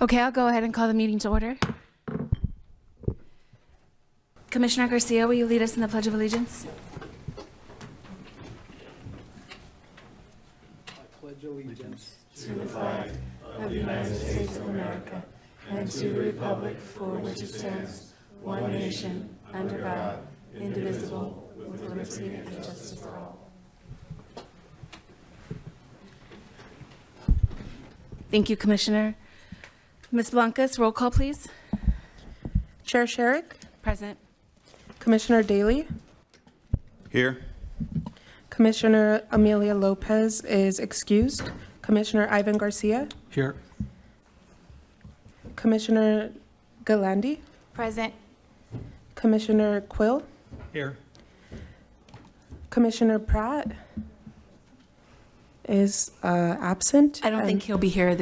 Okay, I'll go ahead and call the meeting to order. Commissioner Garcia, will you lead us in the Pledge of Allegiance? I pledge allegiance to the flag of the United States of America and to the republic for which it stands, one nation, under God, indivisible, with liberty and justice for all. Thank you, Commissioner. Ms. Blancas, roll call, please. Chair Sherrick, Present. Commissioner Daly, Here. Commissioner Amelia Lopez is excused, Commissioner Ivan Garcia, here. Commissioner Galandi, Present. Commissioner Quill, Here. Commissioner Pratt is absent. I don't think he'll be here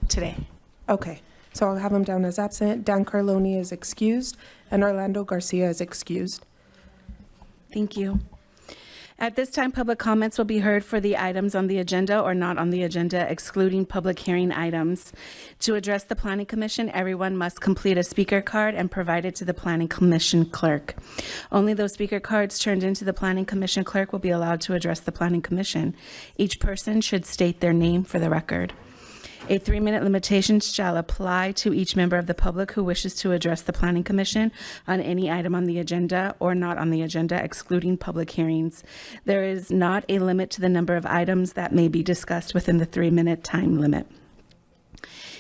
today. Okay, so I'll have him down as absent. Dan Carloni is excused, and Orlando Garcia is excused. Thank you. At this time, public comments will be heard for the items on the agenda or not on the agenda, excluding public hearing items. To address the Planning Commission, everyone must complete a speaker card and provide it to the Planning Commission clerk. Only those speaker cards turned into the Planning Commission clerk will be allowed to address the Planning Commission. Each person should state their name for the record. A 3-minute limitation shall apply to each member of the public who wishes to address the Planning Commission on any item on the agenda or not on the agenda, excluding public hearings. There is not a limit to the number of items that may be discussed within the 3-minute time limit.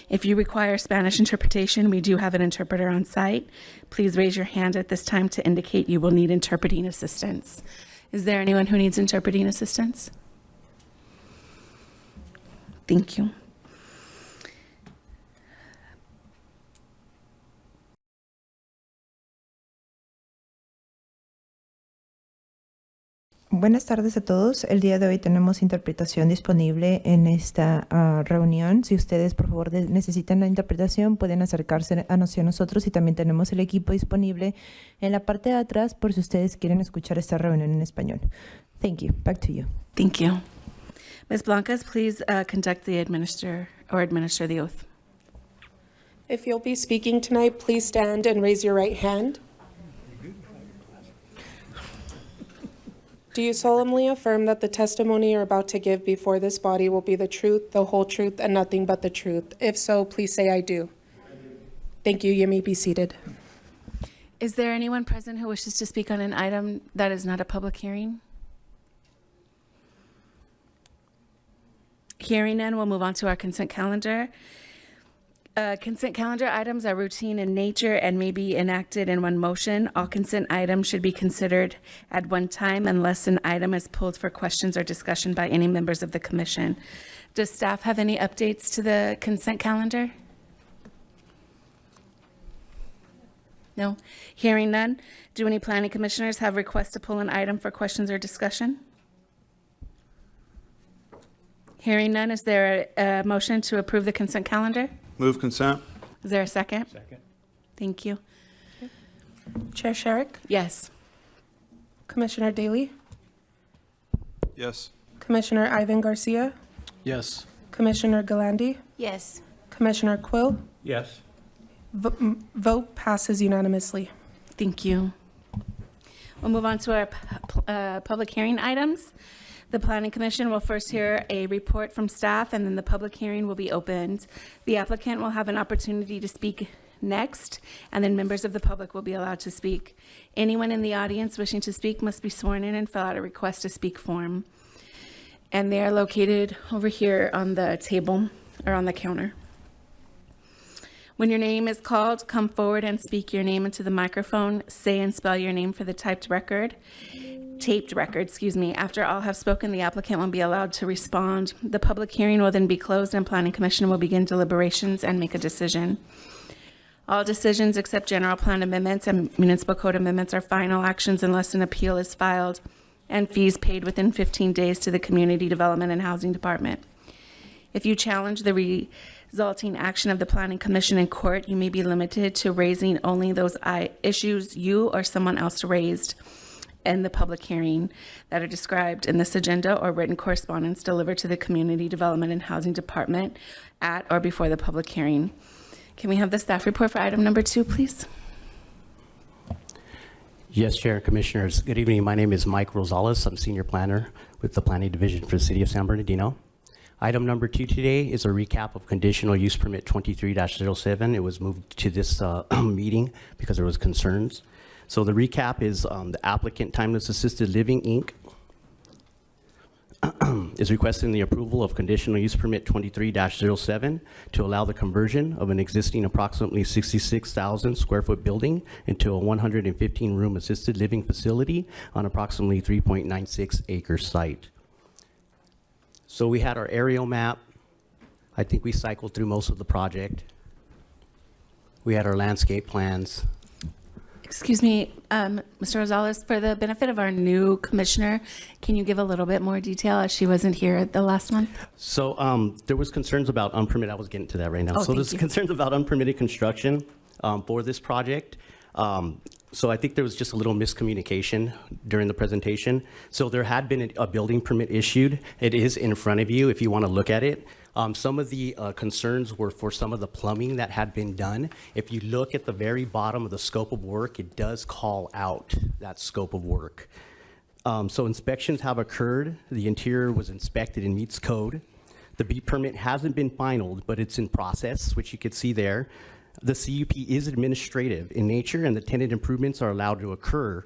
If you require Spanish interpretation, we do have an interpreter on site. Please raise your hand at this time to indicate you will need interpreting assistance. Is there anyone who needs interpreting assistance? Thank you. Buenas tardes a todos. El día de hoy tenemos interpretación disponible en esta reunión. Si ustedes, por favor, necesitan la interpretación, pueden acercarse hacia nosotros y también tenemos el equipo disponible en la parte de atrás por si ustedes quieren escuchar esta reunión en español. Thank you. Back to you. Thank you. Ms. Blancas, please conduct the administer the oath. If you'll be speaking tonight, please stand and raise your right hand. Do you solemnly affirm that the testimony you're about to give before this body will be the truth, the whole truth, and nothing but the truth? If so, please say I do. Thank you. You may be seated. Is there anyone present who wishes to speak on an item that is not a public hearing? Hearing none, we'll move on to our consent calendar. Consent calendar items are routine in nature and may be enacted in one motion. All consent items should be considered at one time unless an item is pulled for questions or discussion by any members of the commission. Does staff have any updates to the consent calendar? No? Hearing none, do any planning commissioners have requests to pull an item for questions or discussion? Hearing none, is there a motion to approve the consent calendar? Move consent. Is there a second? Second. Thank you. Chair Sherrick, Yes. Commissioner Daly, Yes. Commissioner Ivan Garcia, Yes. Commissioner Galandi, Yes. Commissioner Quill. Yes. Vote passes unanimously. Thank you. We'll move on to our public hearing items. The Planning Commission will first hear a report from staff, and then the public hearing will be opened. The applicant will have an opportunity to speak next, and then members of the public will be allowed to speak. Anyone in the audience wishing to speak must be sworn in and fill out a request to speak form. And they are located over here on the table or on the counter. When your name is called, come forward and speak your name into the microphone. Say and spell your name for the taped record. After all have spoken, the applicant will be allowed to respond. The public hearing will then be closed and Planning Commission will begin deliberations and make a decision. All decisions except general plan amendments and municipal code amendments are final actions unless an appeal is filed and fees paid within 15 days to the Community Development and Housing Department. If you challenge the resulting action of the Planning Commission in court, you may be limited to raising only those issues you or someone else raised in the public hearing that are described in this agenda or written correspondence delivered to the Community Development and Housing Department at or before the public hearing. Can we have the staff report for item number 2, please? Yes, Chair and Commissioners. Good evening. My name is Mike Rosales. I'm Senior Planner with the Planning Division for the City of San Bernardino. Item number 2 today is a recap of Conditional Use Permit 23-07. It was moved to this meeting because there was concerns. So the recap is the applicant, Timeless Assisted Living, Inc., is requesting the approval of Conditional Use Permit 23-07 to allow the conversion of an existing approximately 66,000 square foot building into a 115-room assisted living facility on approximately 3.96 acre site. So we had our aerial map. I think we cycled through most of the project. We had our landscape plans. Excuse me, Mr. Rosales, for the benefit of our new commissioner, can you give a little bit more detail as she wasn't here at the last one? So there was concerns about unpermitted, I was getting to that right now. Oh, So thank there's you. concerns about unpermitted construction for this project. So I think there was just a little miscommunication during the presentation. So there had been a building permit issued. It is in front of you if you want to look at it. Some of the concerns were for some of the plumbing that had been done. If you look at the very bottom of the scope of work, it does call out that scope of work. So inspections have occurred. The interior was inspected and meets code. The B permit hasn't been finalized, but it's in process, which you could see there. The CUP is administrative in nature, and the tenant improvements are allowed to occur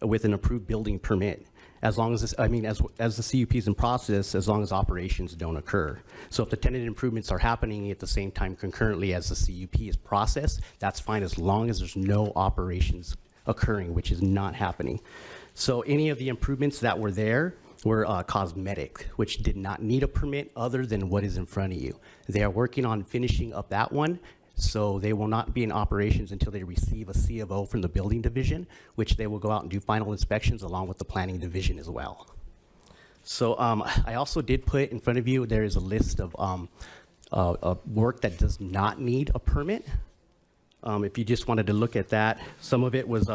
with an approved building permit, as long as this, as the CUP is in process, as long as operations don't occur. So if the tenant improvements are happening at the same time concurrently as the CUP is processed, that's fine as long as there's no operations occurring, which is not happening. So any of the improvements that were there were cosmetic, which did not need a permit other than what is in front of you. They are working on finishing up that one. So they will not be in operations until they receive a C of O from the building division, which they will go out and do final inspections along with the planning division as well. So I also did put in front of you, there is a list of work that does not need a permit. If you just wanted to look at that, some of it was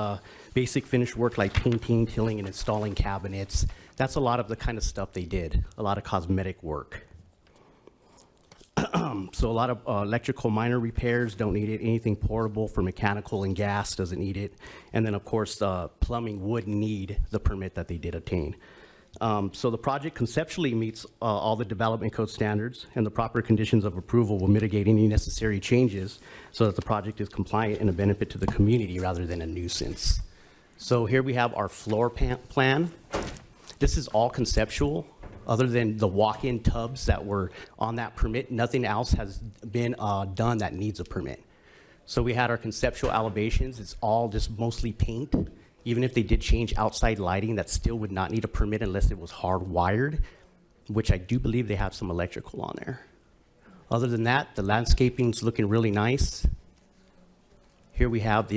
basic finished work like painting, tilling, and installing cabinets. That's a lot of the kind of stuff they did, a lot of cosmetic work. So a lot of electrical minor repairs don't need it. Anything portable for mechanical and gas doesn't need it. And then, of course, plumbing would need the permit that they did obtain. So the project conceptually meets all the development code standards, and the proper conditions of approval will mitigate any necessary changes so that the project is compliant and a benefit to the community rather than a nuisance. So here we have our floor plan. This is all conceptual. Other than the walk-in tubs that were on that permit, nothing else has been done that needs a permit. So we had our conceptual elevations. It's all just mostly paint. Even if they did change outside lighting, that still would not need a permit unless it was hardwired, which I do believe they have some electrical on there. Other than that, the landscaping's looking really nice. Here we have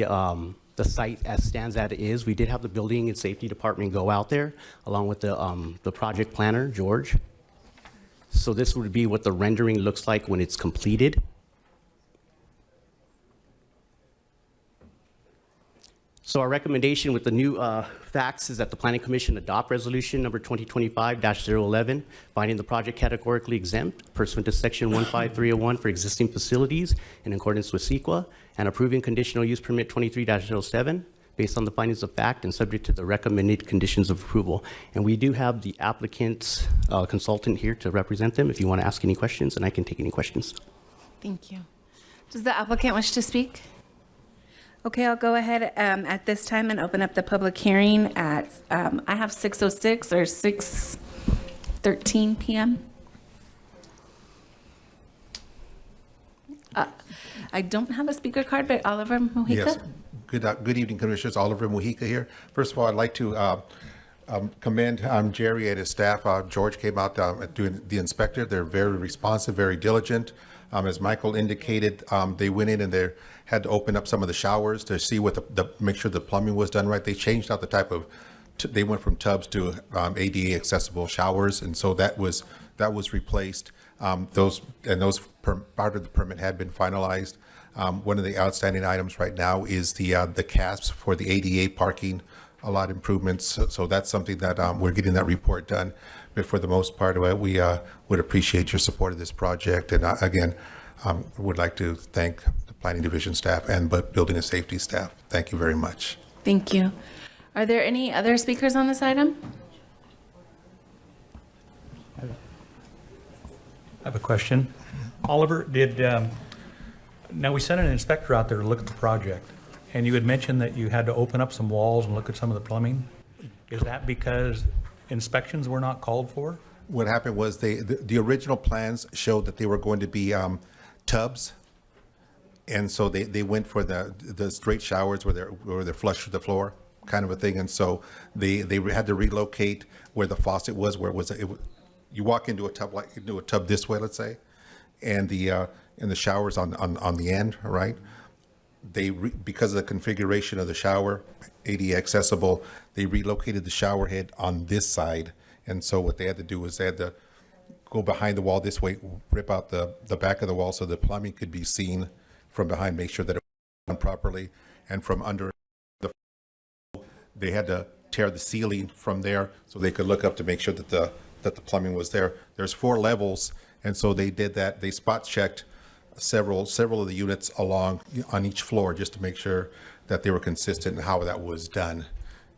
the site as stands as it is. We did have the building and safety department go out there along with the project planner, George. So this would be what the rendering looks like when it's completed. So our recommendation with the new facts is that the Planning Commission adopt resolution number 2025-011, finding the project categorically exempt pursuant to section 15301 for existing facilities in accordance with CEQA, and approving conditional use permit 23-07 based on the findings of fact and subject to the recommended conditions of approval. And we do have the applicant's consultant here to represent them if you want to ask any questions, and I can take any questions. Thank you. Does the applicant wish to speak? Okay, I'll go ahead at this time and open up the public hearing at, I have 6:06 or 6:13 p.m. I don't have a speaker card, but Oliver Mojica? Yes. Good evening, Commissioners. Oliver Mojica here. First of all, I'd like to commend Jerry and his staff. George came out doing the inspector. They're very responsive, very diligent. As Michael indicated, they went in and they had to open up some of the showers to see what make sure the plumbing was done right. They changed out the type of, they went from tubs to ADA accessible showers, and so that was replaced. Part of the permit had been finalized. One of the outstanding items right now is the CASPs for the ADA parking, a lot of improvements. So that's something that we're getting that report done. But for the most part, we would appreciate your support of this project. And again, would like to thank the planning division staff and building and safety staff. Thank you very much. Thank you. Are there any other speakers on this item? I have a question. Oliver, now we sent an inspector out there to look at the project, and you had mentioned that you had to open up some walls and look at some of the plumbing. Is that because inspections were not called for? What happened was the original plans showed that they were going to be tubs. And so they went for the straight showers where they're flush with the floor kind of a thing. And so they had to relocate where the faucet was, where you walk into a tub this way, let's say, and the shower's on the end, right? Because of the configuration of the shower, ADA accessible, they relocated the shower head on this side. And so what they had to do was they had to go behind the wall this way, rip out the back of the wall so the plumbing could be seen from behind, make sure that it was done properly. And from under they had to tear the ceiling from there so they could look up to make sure that the plumbing was there. There's 4 levels, and so they did that. They spot checked several of the units along on each floor just to make sure that they were consistent in how that was done.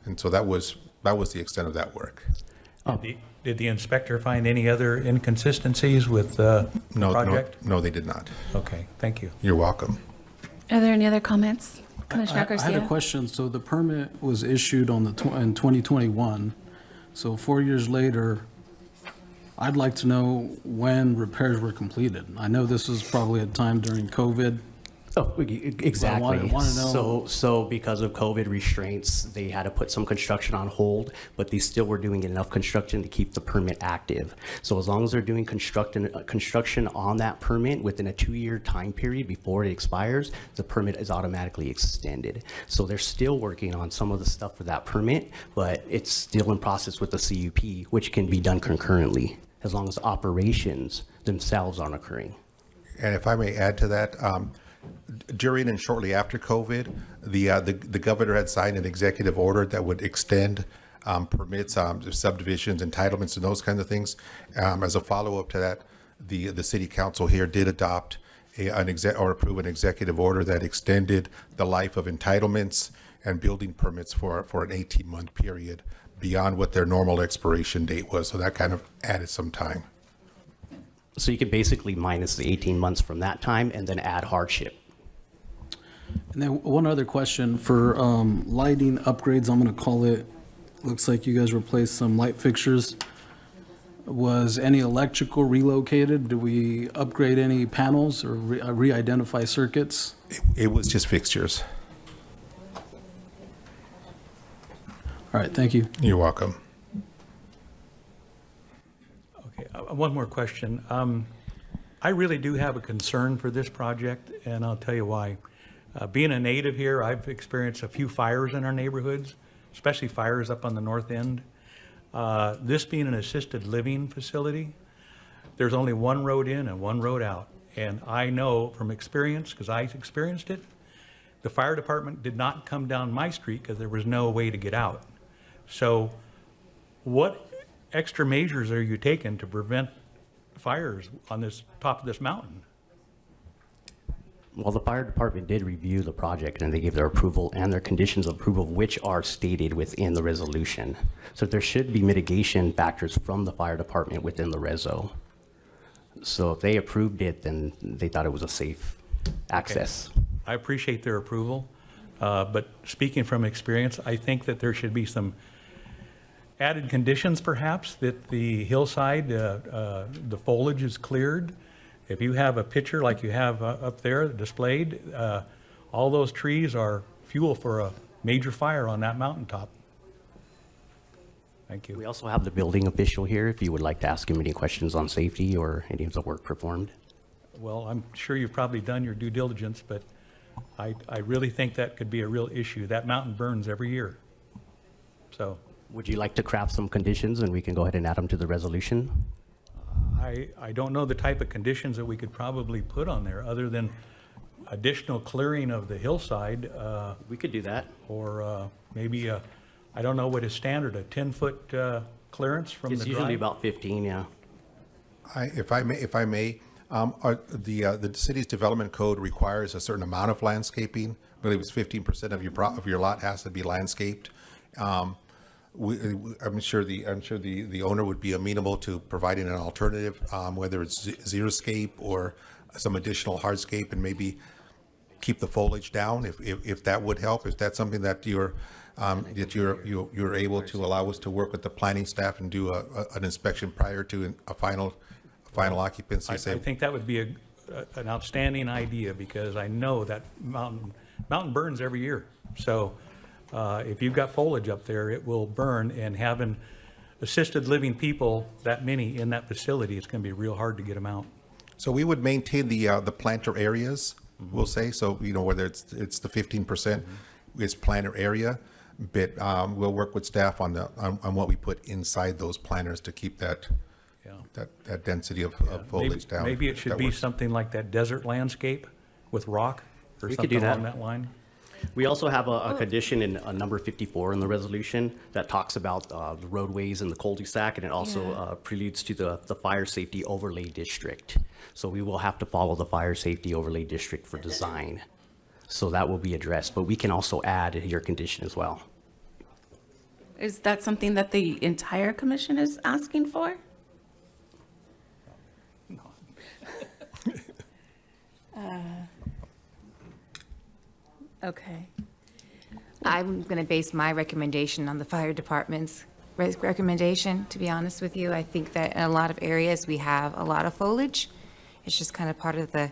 And so that was the extent of that work. Did the inspector find any other inconsistencies with the project? No, they did not. Okay, thank you. You're welcome. Are there any other comments? Commissioner I had Garcia? a question. So the permit was issued in 2021. So 4 years later, I'd like to know when repairs were completed. I know this was probably a time during COVID. Oh, exactly. wanna know- So because of COVID restraints, they had to put some construction on hold, but they still were doing enough construction to keep the permit active. So as long as they're doing construction on that permit within a 2-year time period before it expires, the permit is automatically extended. So they're still working on some of the stuff for that permit, but it's still in process with the CUP, which can be done concurrently as long as operations themselves aren't occurring. And if I may add to that, during and shortly after COVID, the governor had signed an executive order that would extend permits, subdivisions, entitlements, and those kinds of things. As a follow-up to that, the city council here did adopt approve an executive order that extended the life of entitlements and building permits for an 18-month period beyond what their normal expiration date was. So that kind of added some time. So you could basically minus the 18 months from that time and then add hardship. And then one other question for lighting upgrades, I'm going to call it. Looks like you guys replaced some light fixtures. Was any electrical relocated? Do we upgrade any panels or re-identify circuits? It was just fixtures. All right, thank you. You're welcome. Okay, one more question. I really do have a concern for this project, and I'll tell you why. Being a native here, I've experienced a few fires in our neighborhoods, especially fires up on the north end. This being an assisted living facility, there's only one road in and one road out. And I know from experience, because I experienced it, the fire department did not come down my street because there was no way to get out. So what extra measures are you taking to prevent fires on this top of this mountain? Well, the fire department did review the project and they gave their approval and their conditions of approval, which are stated within the resolution. So there should be mitigation factors from the fire department within the reso. So if they approved it, then they thought it was a safe access. I appreciate their approval, but speaking from experience, I think that there should be some added conditions perhaps that the hillside, the foliage is cleared. If you have a picture like you have up there displayed, all those trees are fuel for a major fire on that mountaintop. Thank We you. also have the building official here if you would like to ask him any questions on safety or any of the work performed. Well, I'm sure you've probably done your due diligence, but I really think that could be a real issue. That mountain burns every year. So Would you like to craft some conditions and we can go ahead and add them to the resolution? I don't know the type of conditions that we could probably put on there other than additional clearing of the hillside, We could do that. or maybe I don't know what is standard, a 10-foot clearance from the It's drive? usually about 15, yeah. If I may, The city's development code requires a certain amount of landscaping. I believe it's 15% of your lot has to be landscaped. I'm sure the owner would be amenable to providing an alternative, whether it's xeriscape or some additional hardscape, and maybe keep the foliage down if that would help. If that's something that you're able to allow us to work with the planning staff and do an inspection prior to a final occupancy. I think that would be an outstanding idea, because I know that mountain burns every year. So if you've got foliage up there, it will burn, and having assisted living people, that many in that facility, it's going to be real hard to get them out. So we would maintain the planter areas, we'll say. So, whether it's the 15% is planter area, but we'll work with staff on what we put inside those planters to keep that density of foliage down. Maybe it should be something like that desert landscape with rock or We could do something along that. that line. We also have a condition in number 54 in the resolution that talks about the roadways and the cul-de-sac, and it also preludes to the fire safety overlay district. So we will have to follow the fire safety overlay district for design. So that will be addressed, but we can also add your condition as well. Is that something that the entire commission is asking for? Okay. I'm going to base my recommendation on the fire department's recommendation, to be honest with you. I think that in a lot of areas, we have a lot of foliage. It's just kind of part of the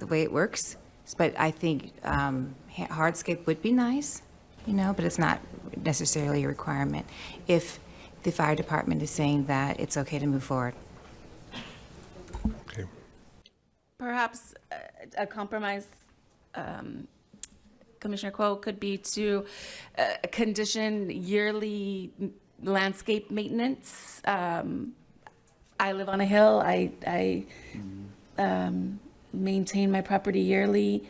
way it works. But I think hardscape would be nice, but it's not necessarily a requirement if the fire department is saying that it's okay to move forward. Okay. Perhaps a compromise, Commissioner Kuo, could be to condition yearly landscape maintenance. I live on a hill. I maintain my property yearly,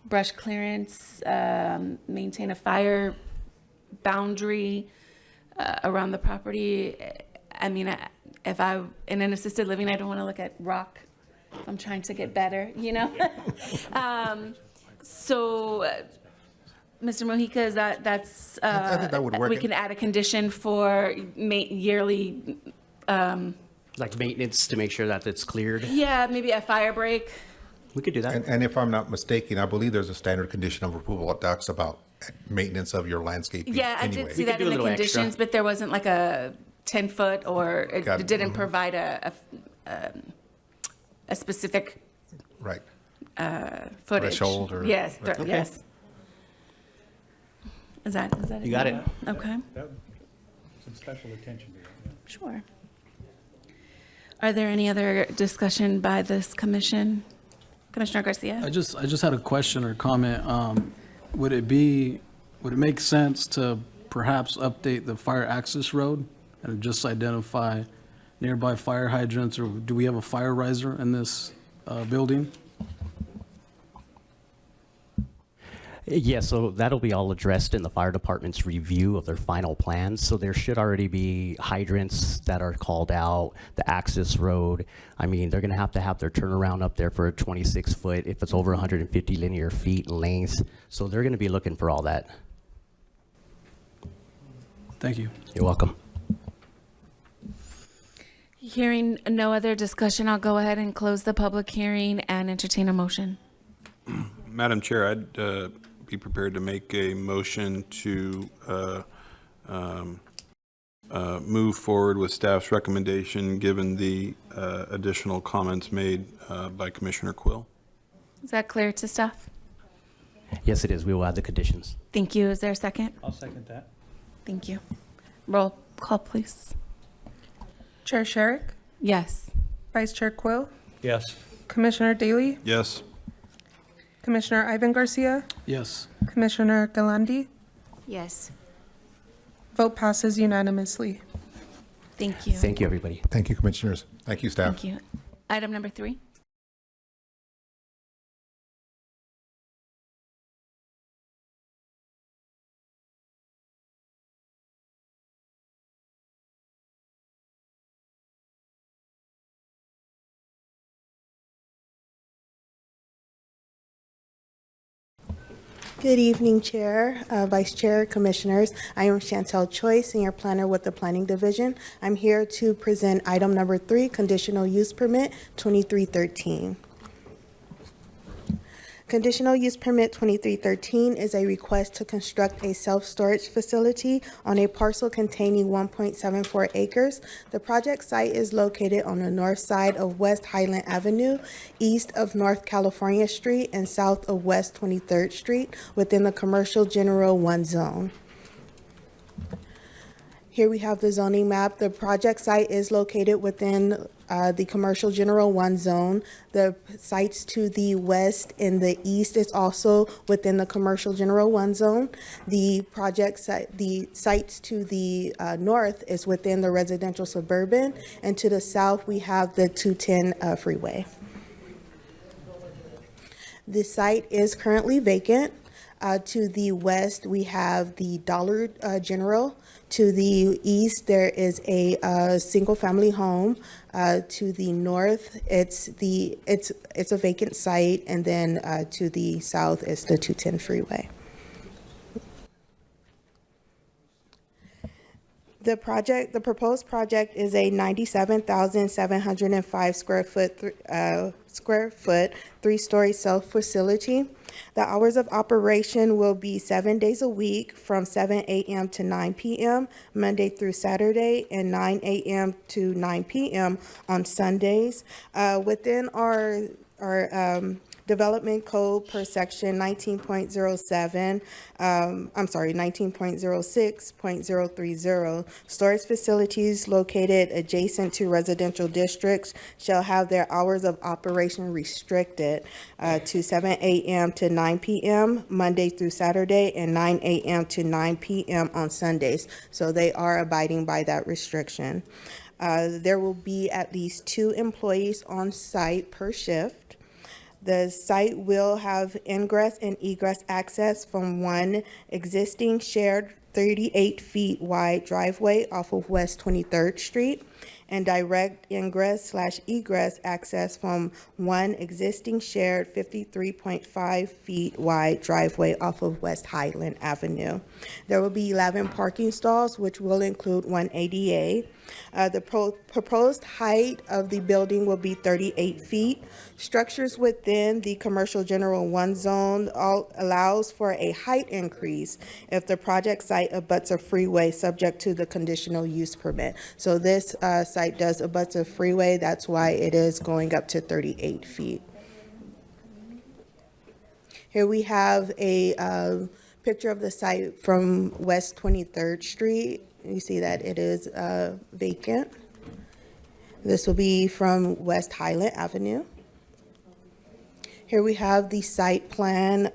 brush clearance, maintain a fire boundary around the property. I mean, if I'm in an assisted living, I don't want to look at rock. I'm trying to get better, So, Mr. Mojica, that's, I think that would work. we can add a condition for yearly, Like maintenance to make sure that it's cleared. maybe a fire break. We could do that. And if I'm not mistaken, I believe there's a standard condition of approval that talks about maintenance of your landscaping. Yeah, I anyway. did see could that do in a the little extra. conditions, but there wasn't like a 10-foot, or Got it it. didn't provide a specific Right. footage. Threshold or- Yes, Right. Okay. yes. Is that it? You got it. Okay, Some special attention to that. sure. Are there any other discussion by this commission? Commissioner Garcia? I just had a question or comment. Would it make sense to perhaps update the fire access road and just identify nearby fire hydrants, or do we have a fire riser in this building? Yeah, so that'll be all addressed in the fire department's review of their final plans. So there should already be hydrants that are called out, the access road. I mean, they're gonna have to have their turnaround up there for a 26-foot if it's over 150 linear feet in length. So they're gonna be looking for all that. Thank you. You're welcome. Hearing no other discussion, I'll go ahead and close the public hearing and entertain a motion. Madam Chair, I'd be prepared to make a motion to move forward with staff's recommendation, given the additional comments made by Commissioner Quill. Is that clear to staff? Yes, it is. We will add the conditions. Thank you. Is there a second? I'll second that. Thank you. Roll call, please. Chair Sherrick, Yes. Vice Chair Quill, Yes. Commissioner Daly, Yes. Commissioner Ivan Garcia, Yes. Commissioner Galandi. Yes. Vote passes unanimously. Thank you. Thank you, everybody. Thank you, commissioners. Thank you, staff. Thank you. Item number 3. Good evening, Chair, Vice Chair, Commissioners. I am Chantel Choi, Senior Planner with the Planning Division. I'm here to present item number 3, Conditional Use Permit 2313. Conditional Use Permit 2313 is a request to construct a self-storage facility on a parcel containing 1.74 acres. The project site is located on the north side of West Highland Avenue, east of North California Street, and south of West 23rd Street, within the Commercial General 1 zone. Here we have the zoning map. The project site is located within the Commercial General 1 zone. The sites to the west and the east is also within the Commercial General 1 zone. The project site, the sites to the north is within the residential suburban, and to the south we have the 210 freeway. The site is currently vacant. To the west, we have the Dollar General. To the east, there is a single-family home. To the north, it's a vacant site, and then to the south is the 210 freeway. The proposed project is a 97,705 square foot, 3-story self-facility. The hours of operation will be 7 days a week from 7 a.m. to 9 p.m., Monday through Saturday, and 9 a.m. to 9 p.m. on Sundays. Within our development code per section 19.06.030, storage facilities located adjacent to residential districts shall have their hours of operation restricted to 7 a.m. to 9 p.m. Monday through Saturday, and 9 a.m. to 9 p.m. on Sundays. So they are abiding by that restriction. There will be at least 2 employees on site per shift. The site will have ingress and egress access from one existing shared 38 feet wide driveway off of West 23rd Street, and direct ingress/egress access from one existing shared 53.5 feet wide driveway off of West Highland Avenue. There will be 11 parking stalls, which will include 1 ADA. The proposed height of the building will be 38 feet. Structures within the Commercial General 1 zone allows for a height increase if the project site abuts a freeway subject to the conditional use permit. So this site does abut a freeway. That's why it is going up to 38 feet. Here we have a picture of the site from West 23rd Street. You see that it is vacant. This will be from West Highland Avenue. Here we have the site plan.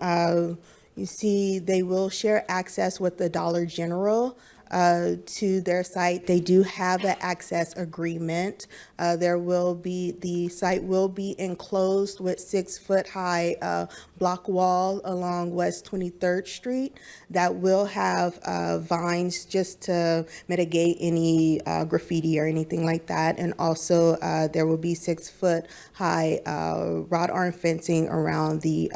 You see they will share access with the Dollar General to their site. They do have an access agreement. The site will be enclosed with 6-foot high block wall along West 23rd Street that will have vines just to mitigate any graffiti or anything like that. And also there will be 6-foot high wrought iron fencing around the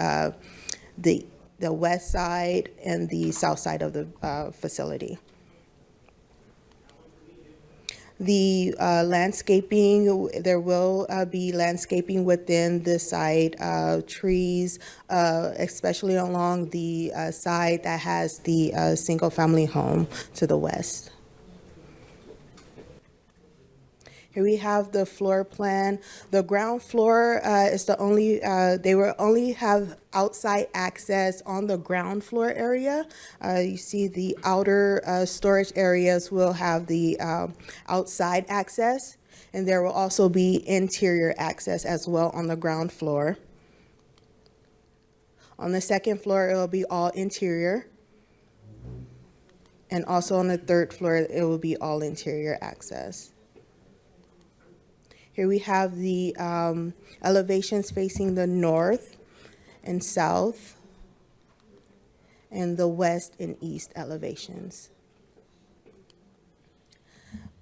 west side and the south side of the facility. The landscaping, there will be landscaping within the site, trees, especially along the side that has the single-family home to the west. Here we have the floor plan. The ground floor is the only, they will only have outside access on the ground floor area. You see the outer storage areas will have the outside access, and there will also be interior access as well on the ground floor. On the second floor, it will be all interior. And also on the third floor, it will be all interior access. Here we have the elevations facing the north and south, and the west and east elevations.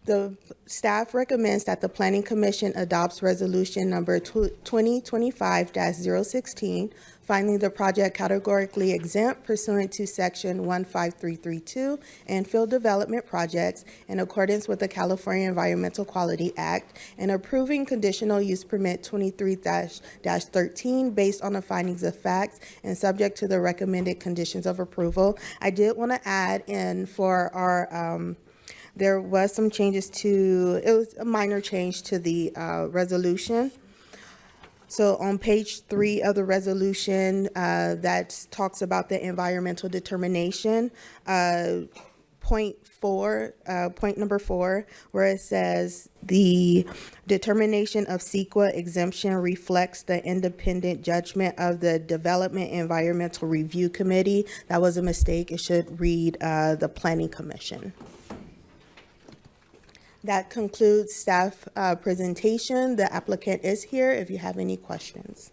The staff recommends that the Planning Commission adopts resolution number 2025-016, finding the project categorically exempt pursuant to section 15332 and field development projects in accordance with the California Environmental Quality Act, and approving conditional use permit 23-13 based on the findings of facts and subject to the recommended conditions of approval. I did want to add in for our there was some changes it was a minor change to the resolution. So on page 3 of the resolution, that talks about the environmental determination, point number 4, where it says the determination of CEQA exemption reflects the independent judgment of the Development Environmental Review Committee. That was a mistake. It should read the Planning Commission. That concludes staff presentation. The applicant is here if you have any questions.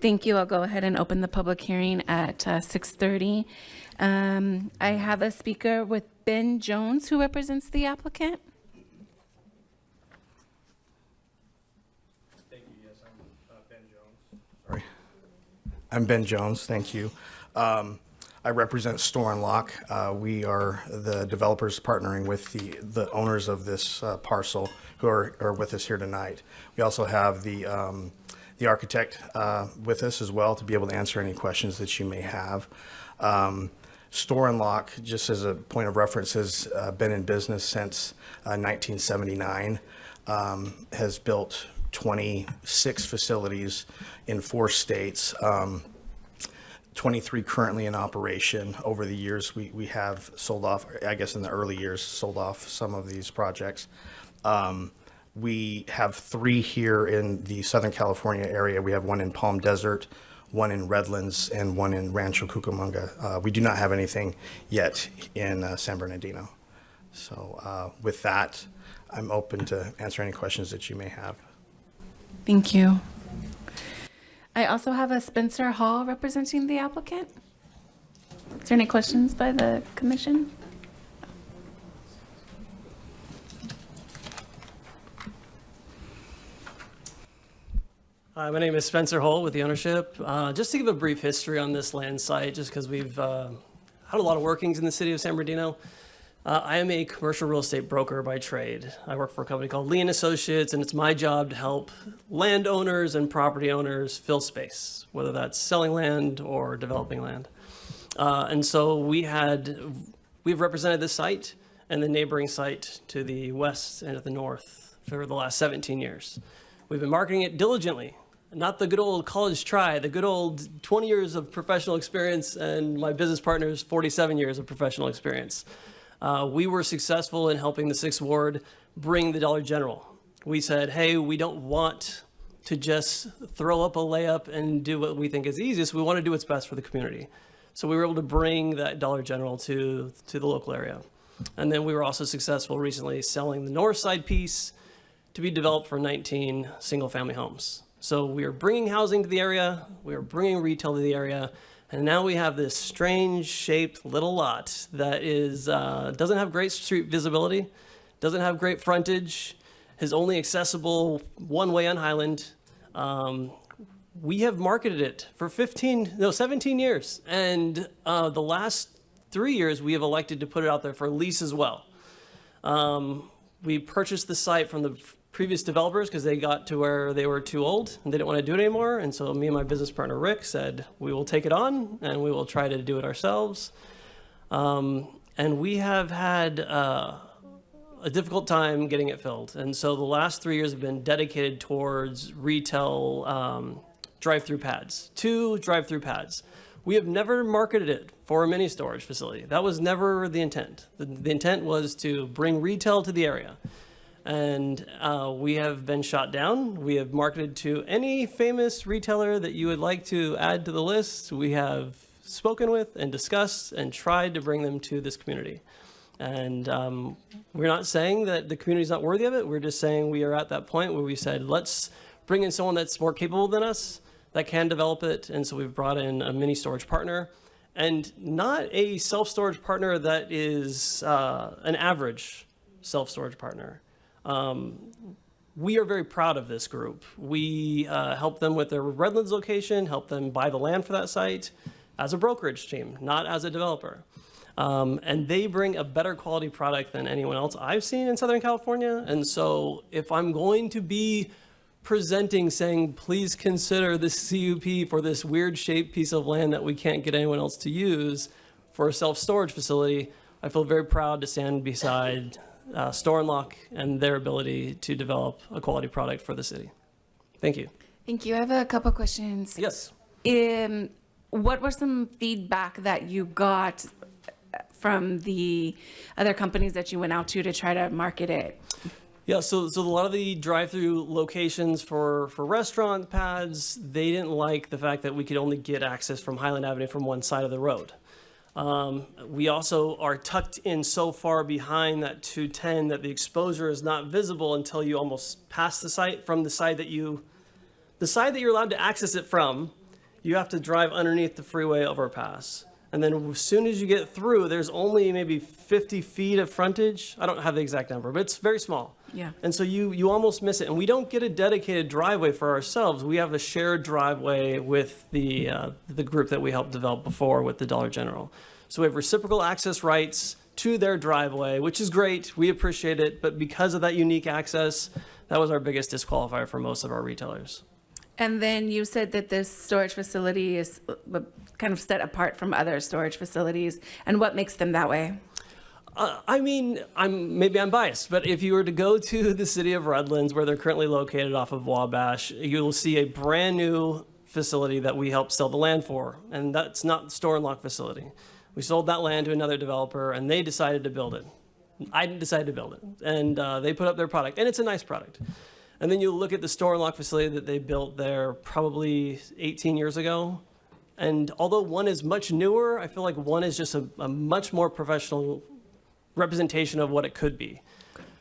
Thank you. I'll go ahead and open the public hearing at 6:30. I have a speaker with Ben Jones, who represents the applicant. Thank you. Yes, I'm Ben Jones. Sorry. I'm Ben Jones. Thank you. I represent Store and Lock. We are the developers partnering with the owners of this parcel who are with us here tonight. We also have the architect with us as well to be able to answer any questions that you may have. Store and Lock, just as a point of reference, has been in business since 1979, has built 26 facilities in 4 states. 23 currently in operation. Over the years, we have sold off, I guess in the early years, sold off some of these projects. We have 3 here in the Southern California area. We have 1 in Palm Desert, 1 in Redlands, and 1 in Rancho Cucamonga. We do not have anything yet in San Bernardino. So with that, I'm open to answer any questions that you may have. Thank you. I also have a Spencer Hall representing the applicant. Is there any questions by the commission? Hi, my name is Spencer Hull with the ownership. Just to give a brief history on this land site, just because we've had a lot of workings in the city of San Bernardino. I am a commercial real estate broker by trade. I work for a company called Lee & Associates, and it's my job to help landowners and property owners fill space, whether that's selling land or developing land. And so we've represented this site and the neighboring site to the west and at the north for the last 17 years. We've been marketing it diligently, not the good old college try, the good old 20 years of professional experience and my business partner's 47 years of professional experience. We were successful in helping the 6th Ward bring the Dollar General. We said, hey, we don't want to just throw up a layup and do what we think is easiest. We want to do what's best for the community. So we were able to bring that Dollar General to the local area. And then we were also successful recently selling the north side piece to be developed for 19 single-family homes. So we are bringing housing to the area, we are bringing retail to the area, and now we have this strange shaped little lot that is doesn't have great street visibility, doesn't have great frontage, is only accessible one way on Highland. We have marketed it for 17 years. And the last 3 years, we have elected to put it out there for lease as well. We purchased the site from the previous developers because they got to where they were too old and they didn't want to do it anymore. And so me and my business partner, Rick, said, we will take it on and we will try to do it ourselves. And we have had a difficult time getting it filled. And so the last 3 years have been dedicated towards retail drive-through pads, 2 drive-through pads. We have never marketed it for a mini storage facility. That was never the intent. The intent was to bring retail to the area. And we have been shot down. We have marketed to any famous retailer that you would like to add to the list. We have spoken with and discussed and tried to bring them to this community. And we're not saying that the community is not worthy of it. We're just saying we are at that point where we said, let's bring in someone that's more capable than us that can develop it. And so we've brought in a mini storage partner. and not a self-storage partner that is an average self-storage partner. We are very proud of this group. We help them with their Redlands location, help them buy the land for that site as a brokerage team, not as a developer. And they bring a better quality product than anyone else I've seen in Southern California. And so if I'm going to be presenting saying, please consider this CUP for this weird shaped piece of land that we can't get anyone else to use for a self-storage facility, I feel very proud to stand beside Store and Lock and their ability to develop a quality product for the city. Thank you. Thank you. I have a couple questions. Yes. What were some feedback that you got from the other companies that you went out to try to market it? Yeah, so a lot of the drive-through locations for restaurant pads, they didn't like the fact that we could only get access from Highland Avenue from one side of the road. We also are tucked in so far behind that 210 that the exposure is not visible until you almost pass the site from the side that you're allowed to access it from. You have to drive underneath the freeway overpass. And then as soon as you get through, there's only maybe 50 feet of frontage. I don't have the exact number, but it's very small. Yeah. And so you almost miss it. And we don't get a dedicated driveway for ourselves. We have a shared driveway with the group that we helped develop before with the Dollar General. So we have reciprocal access rights to their driveway, which is great. We appreciate it. But because of that unique access, that was our biggest disqualifier for most of our retailers. And then you said that this storage facility is kind of set apart from other storage facilities. And what makes them that way? I mean, maybe I'm biased, but if you were to go to the city of Redlands, where they're currently located off of Wabash, you'll see a brand new facility that we helped sell the land for. And that's not the Store and Lock facility. We sold that land to another developer and they decided to build it. I didn't decide to build it. And they put up their product, and it's a nice product. And then you look at the Store and Lock facility that they built there probably 18 years ago. And although one is much newer, I feel like one is just a much more professional representation of what it could be.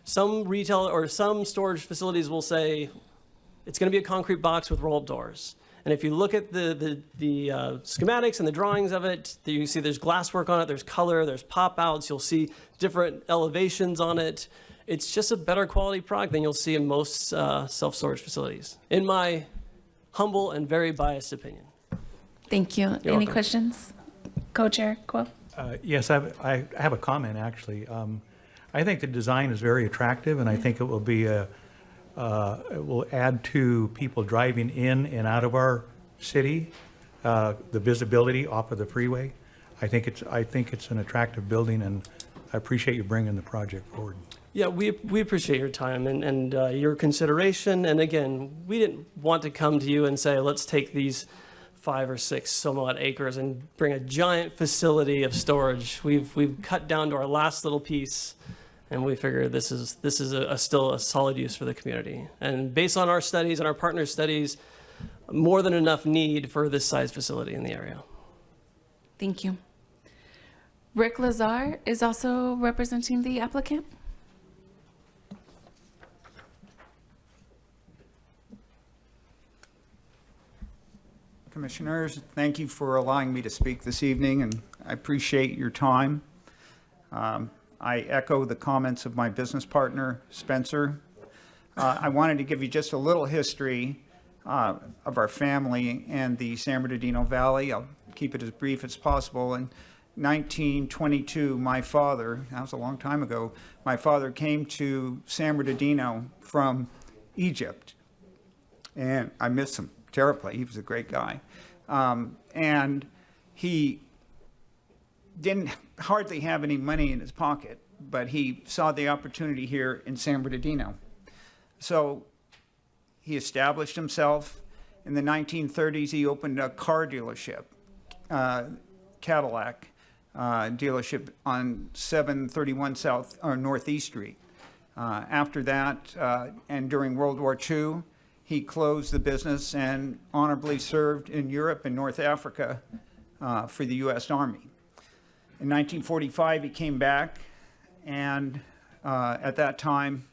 Some retail or some storage facilities will say it's going to be a concrete box with roll-up doors. And if you look at the schematics and the drawings of it, you see there's glasswork on it, there's color, there's pop-outs, you'll see different elevations on it. It's just a better quality product than you'll see in most self-storage facilities, in my humble and very biased opinion. Thank you. Any welcome. questions? Co-Chair Quill? Yes, I have a comment, actually. I think the design is very attractive, and I think it will be it will add to people driving in and out of our city, the visibility off of the freeway. I think it's an attractive building, and I appreciate you bringing the project forward. Yeah, we appreciate your time and your consideration. And again, we didn't want to come to you and say, let's take these 5 or 6 some odd acres and bring a giant facility of storage. We've cut down to our last little piece, and we figure this is still a solid use for the community. And based on our studies and our partner studies, more than enough need for this size facility in the area. Thank you. Rick Lazar is also representing the applicant. Commissioners, thank you for allowing me to speak this evening, and I appreciate your time. I echo the comments of my business partner, Spencer. I wanted to give you just a little history of our family and the San Bernardino Valley. I'll keep it as brief as possible. In 1922, my father, that was a long time ago, my father came to San Bernardino from Egypt, and I miss him terribly. He was a great guy. And he didn't hardly have any money in his pocket, but he saw the opportunity here in San Bernardino. So he established himself. In the 1930s, he opened a car dealership, Cadillac dealership on 731 South or Northeast Street. After that, and during World War II, he closed the business and honorably served in Europe and North Africa for the U.S. Army. In 1945, he came back and at that time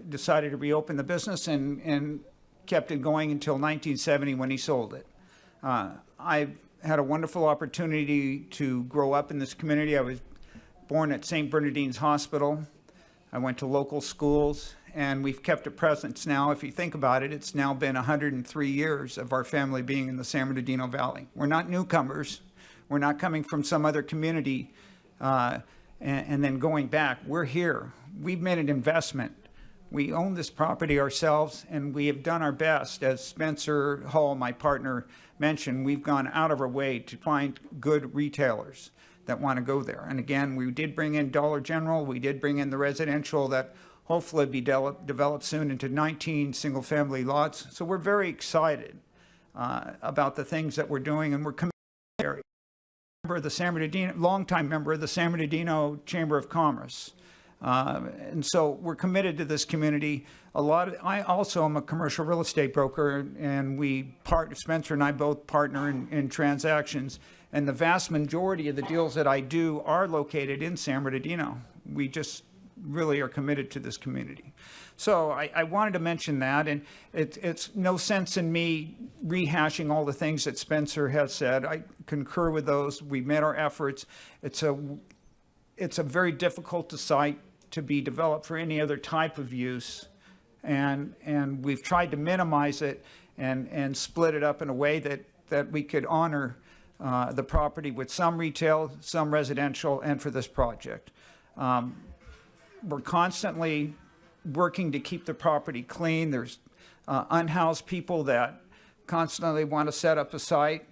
decided to reopen the business and kept it going until 1970 when he sold it. I had a wonderful opportunity to grow up in this community. I was born at St. Bernardine's Hospital. I went to local schools, and we've kept a presence now. If you think about it, it's now been 103 years of our family being in the San Bernardino Valley. We're not newcomers. We're not coming from some other community and then going back. We're here. We've made an investment. We own this property ourselves, and we have done our best. As Spencer Hall, my partner, mentioned, we've gone out of our way to find good retailers that want to go there. And again, we did bring in Dollar General. We did bring in the residential that hopefully be developed soon into 19 single-family lots. So we're very excited about the things that we're doing, and we're committed to the area. Member of the San Bernardino, longtime member of the San Bernardino Chamber of Commerce. And so we're committed to this community. I also am a commercial real estate broker, and Spencer and I both partner in transactions. And the vast majority of the deals that I do are located in San Bernardino. We just really are committed to this community. So I wanted to mention that, and it's no sense in me rehashing all the things that Spencer has said. I concur with those. We made our efforts. It's a very difficult site to be developed for any other type of use, and we've tried to minimize it and split it up in a way that we could honor the property with some retail, some residential, and for this project. We're constantly working to keep the property clean. There's unhoused people that constantly want to set up a site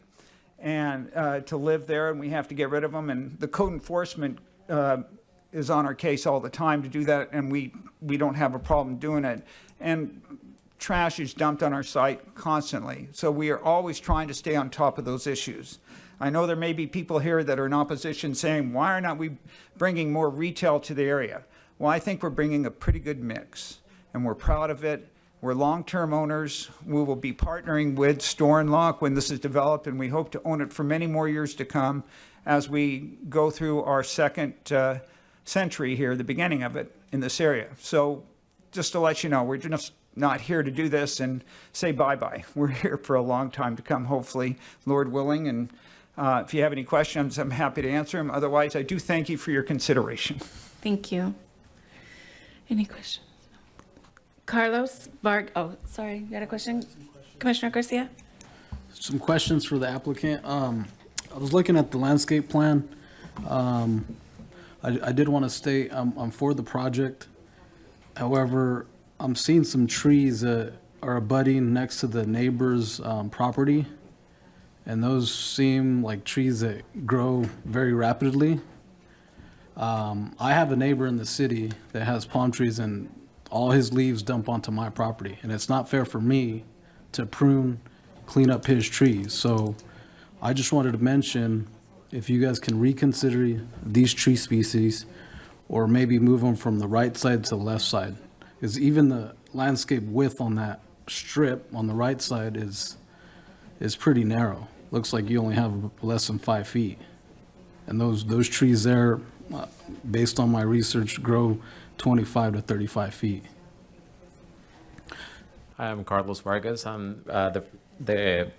and to live there, and we have to get rid of them. And the code enforcement is on our case all the time to do that, and we don't have a problem doing it. And trash is dumped on our site constantly. So we are always trying to stay on top of those issues. I know there may be people here that are in opposition saying, why are not we bringing more retail to the area? Well, I think we're bringing a pretty good mix, and we're proud of it. We're long-term owners. We will be partnering with Store & Lock when this is developed, and we hope to own it for many more years to come as we go through our second century here, the beginning of it in this area. So just to let you know, we're just not here to do this and say bye-bye. We're here for a long time to come, hopefully, Lord willing. And if you have any questions, I'm happy to answer them. Otherwise, I do thank you for your consideration. Thank you. Any questions? Carlos oh, sorry, you had a question? Commissioner Garcia? Some questions for the applicant. I was looking at the landscape plan. I did want to state I'm for the project. However, I'm seeing some trees that are abutting next to the neighbor's property, and those seem like trees that grow very rapidly. I have a neighbor in the city that has palm trees, and all his leaves dump onto my property, and it's not fair for me to clean up his trees. So I just wanted to mention if you guys can reconsider these tree species, or maybe move them from the right side to the left side. Because even the landscape width on that strip on the right side is pretty narrow. Looks like you only have less than 5 feet. And those trees there, based on my research, grow 25 to 35 feet. I'm Carlos Vargas. I'm the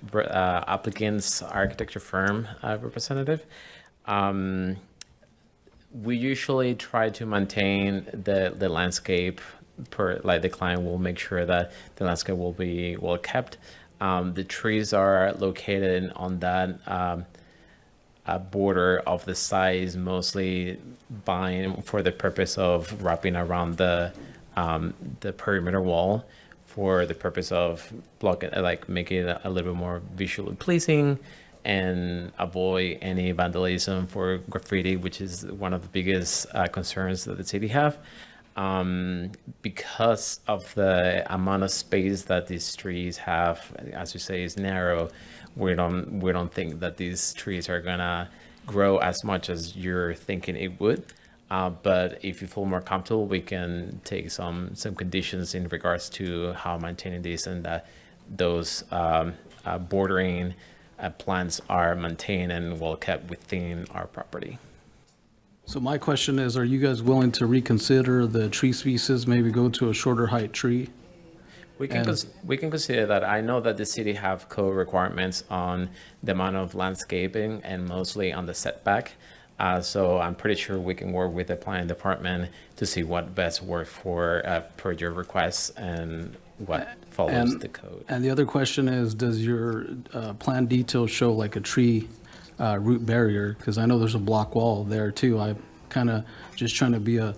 applicant's architecture firm representative. We usually try to maintain the landscape like the client will make sure that the landscape will be well kept. The trees are located on that border of the size, mostly for the purpose of wrapping around the perimeter wall, for the purpose of blocking, like making it a little bit more visually pleasing and avoid any vandalism for graffiti, which is one of the biggest concerns that the city have. Because of the amount of space that these trees have, as you say, is narrow, we don't think that these trees are gonna grow as much as you're thinking it would. But if you feel more comfortable, we can take some conditions in regards to how maintaining this, and that those bordering plants are maintained and well kept within our property. So my question is, are you guys willing to reconsider the tree species, maybe go to a shorter height tree? We can, And- we can consider that. I know that the city have code requirements on the amount of landscaping and mostly on the setback. So I'm pretty sure we can work with the planning department to see what best works for, per your requests and what follows the code. And the other question is, does your plan detail show like a tree root barrier? Because I know there's a block wall there too. I'm kind of just trying to be a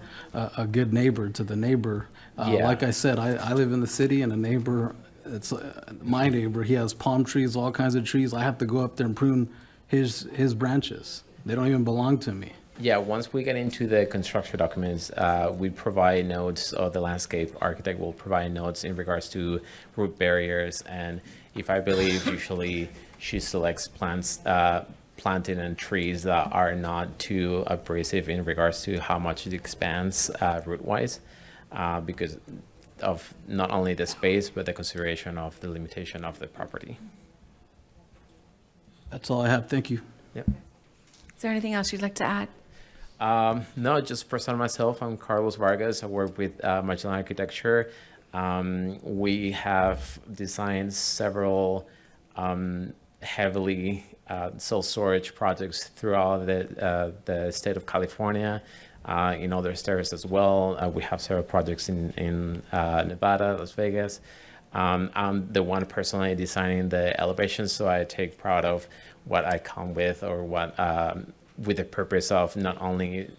good neighbor to the neighbor. Yeah. Like I said, I live in the city, and a neighbor, it's my neighbor, he has palm trees, all kinds of trees. I have to go up there and prune his branches. They don't even belong to me. Yeah, once we get into the construction documents, we provide notes, or the landscape architect will provide notes in regards to root barriers. And if I believe, usually she selects plants, planting and trees that are not too abrasive in regards to how much it expands root-wise, because of not only the space, but the consideration of the limitation of the property. That's all I have. Thank you. Yep. Is there anything else you'd like to add? No, just present myself. I'm Carlos Vargas. I work with Magellan Architecture. We have designed several heavily self-storage projects throughout the state of California, in other states as well. We have several projects in Nevada, Las Vegas. I'm the one personally designing the elevations, so I take proud of what I come with, or what with the purpose of not only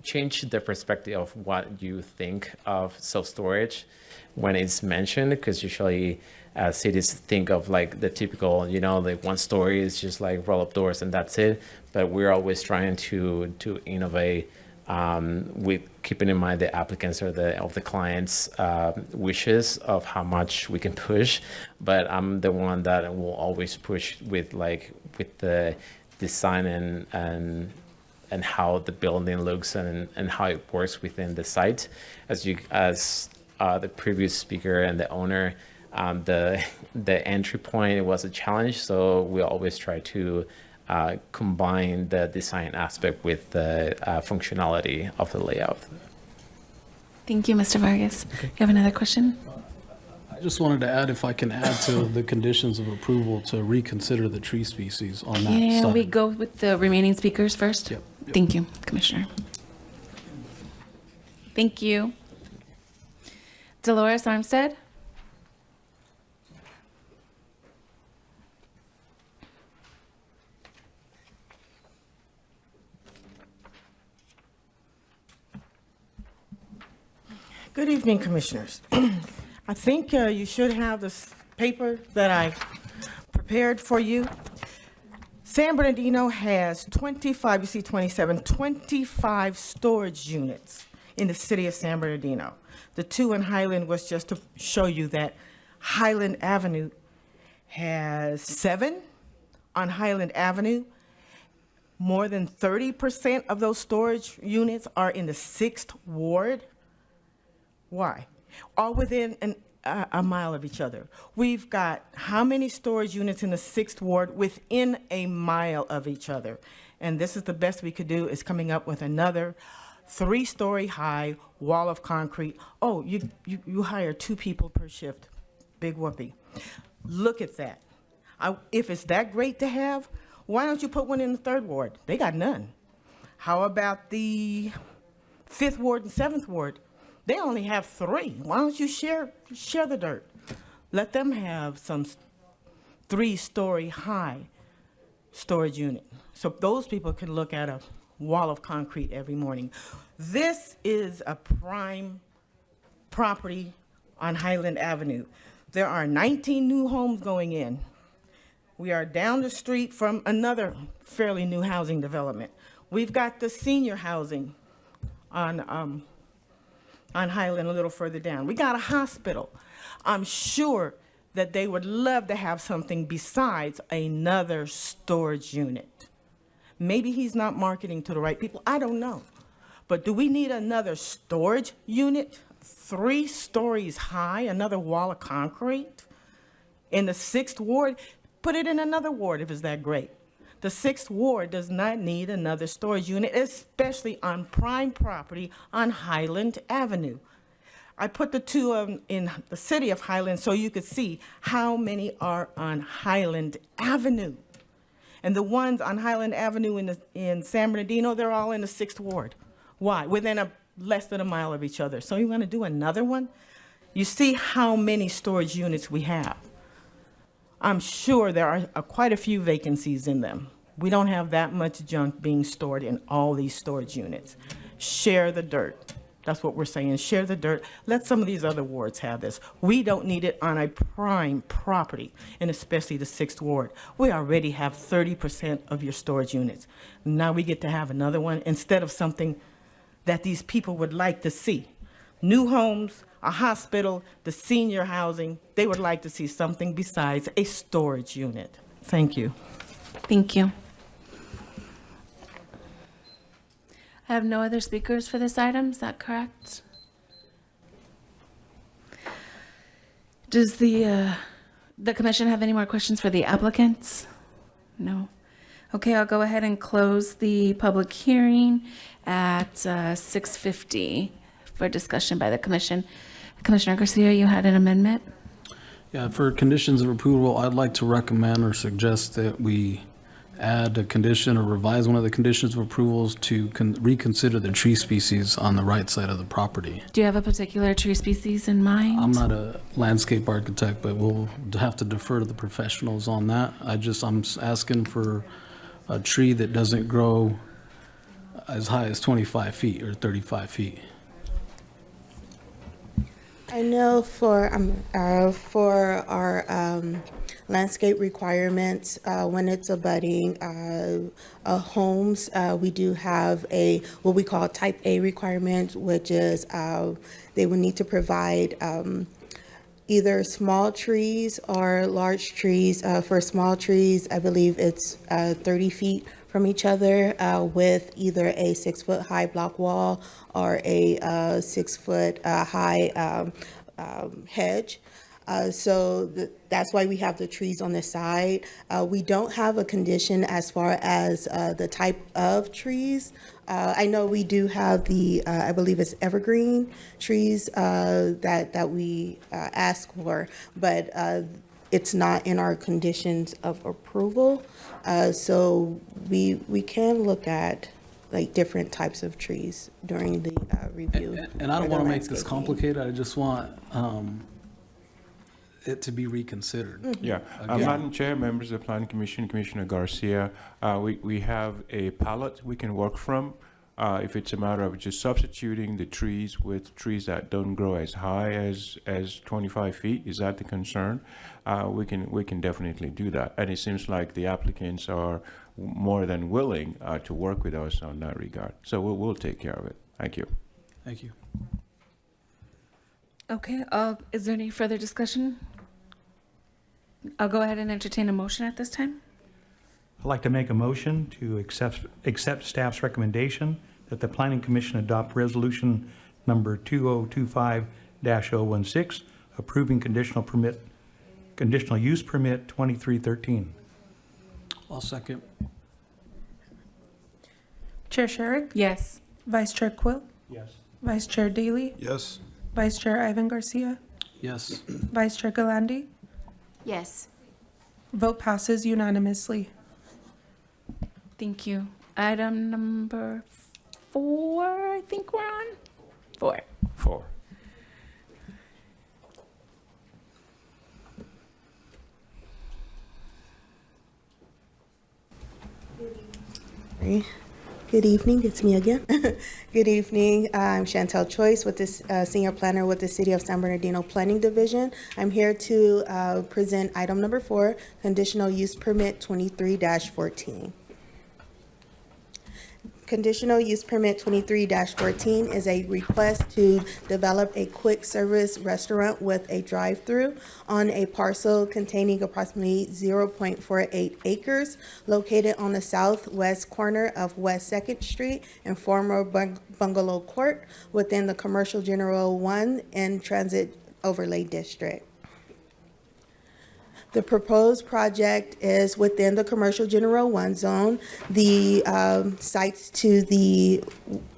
change the perspective of what you think of self-storage when it's mentioned, because usually cities think of like the typical, like one story is just like roll up doors and that's it. But we're always trying to innovate, with keeping in mind the applicants or the clients' wishes of how much we can push. But I'm the one that will always push with the design and how the building looks and how it works within the site. As the previous speaker and the owner, the entry point was a challenge, so we always try to combine the design aspect with the functionality of the layout. Thank you, Mr. Vargas. You have another question? I just wanted to add, if I can add to the conditions of approval, to reconsider the tree species on that Can side. we go with the remaining speakers first? Yep. Thank you, Commissioner. Thank you. Dolores Armstead? Good evening, Commissioners. I think you should have this paper that I prepared for you. San Bernardino has 25, you see 27, 25 storage units in the city of San Bernardino. The two in Highland was just to show you that Highland Avenue has 7 on Highland Avenue. More than 30% of those storage units are in the 6th ward. Why? All within a mile of each other. We've got how many storage units in the 6th ward within a mile of each other? And this is the best we could do, is coming up with another 3-story high wall of concrete. Oh, you hire 2 people per shift. Big whoopee. Look at that. If it's that great to have, why don't you put one in the 3rd ward? They got none. How about the 5th ward and 7th ward? They only have 3. Why don't you share the dirt? Let them have some 3-story high storage unit, so those people can look at a wall of concrete every morning. This is a prime property on Highland Avenue. There are 19 new homes going in. We are down the street from another fairly new housing development. We've got the senior housing on Highland a little further down. We got a hospital. I'm sure that they would love to have something besides another storage unit. Maybe he's not marketing to the right people. I don't know. But do we need another storage unit, 3 stories high, another wall of concrete? In the 6th ward, put it in another ward if it's that great. The 6th ward does not need another storage unit, especially on prime property on Highland Avenue. I put the two in the city of Highland so you could see how many are on Highland Avenue. And the ones on Highland Avenue in San Bernardino, they're all in the 6th Ward. Why? Within less than a mile of each other. So you want to do another one? You see how many storage units we have. I'm sure there are quite a few vacancies in them. We don't have that much junk being stored in all these storage units. Share the dirt. That's what we're saying. Share the dirt. Let some of these other wards have this. We don't need it on a prime property, and especially the 6th Ward. We already have 30% of your storage units. Now we get to have another one instead of something that these people would like to see. New homes, a hospital, the senior housing, they would like to see something besides a storage unit. Thank you. Thank you. I have no other speakers for this item, is that correct? Does the commission have any more questions for the applicants? No. Okay, I'll go ahead and close the public hearing at 6:50 for discussion by the commission. Commissioner Garcia, you had an amendment? Yeah, for conditions of approval, I'd like to recommend or suggest that we add a condition or revise one of the conditions of approvals to reconsider the tree species on the right side of the property. Do you have a particular tree species in mind? I'm not a landscape architect, but we'll have to defer to the professionals on that. I'm asking for a tree that doesn't grow as high as 25 feet or 35 feet. I know for our landscape requirements, when it's abutting homes, we do have what we call type A requirement, which is they would need to provide either small trees or large trees. For small trees, I believe it's 30 feet from each other with either a 6-foot high block wall or a 6-foot high hedge. So that's why we have the trees on the side. We don't have a condition as far as the type of trees. I know we do have I believe it's evergreen trees that we ask for, but it's not in our conditions of approval. So we can look at like different types of trees during the review. And I don't want to make this landscaping. complicated. I just want it to be reconsidered. Yeah, Again. Madam Chair, members of the Planning Commission, Commissioner Garcia, we have a palette we can work from. If it's a matter of just substituting the trees with trees that don't grow as high as 25 feet, is that the concern? We can definitely do that. And it seems like the applicants are more than willing to work with us on that regard. So we'll take care of it. Thank you. Thank you. Okay, is there any further discussion? I'll go ahead and entertain a motion at this time. I'd like to make a motion to accept staff's recommendation that the Planning Commission adopt resolution number 2025-016, approving conditional use permit 2313. I'll second. Chair Sherrick? Yes. Vice Chair Quill? Yes. Vice Chair Daly? Yes. Vice Chair Ivan Garcia? Yes. Vice Chair Galandi? Yes. Vote passes unanimously. Thank you. Item number 4, I think we're on? 4. 4. Good evening, it's me again. Good evening, I'm Chantel Choice with this senior planner with the City of San Bernardino Planning Division. I'm here to present item number 4, conditional use permit 23-14. Conditional use permit 23-14 is a request to develop a quick service restaurant with a drive-through on a parcel containing approximately 0.48 acres located on the southwest corner of West 2nd Street and former Bungalow Court within the Commercial General 1 and Transit Overlay District. The proposed project is within the Commercial General 1 zone. The sites to the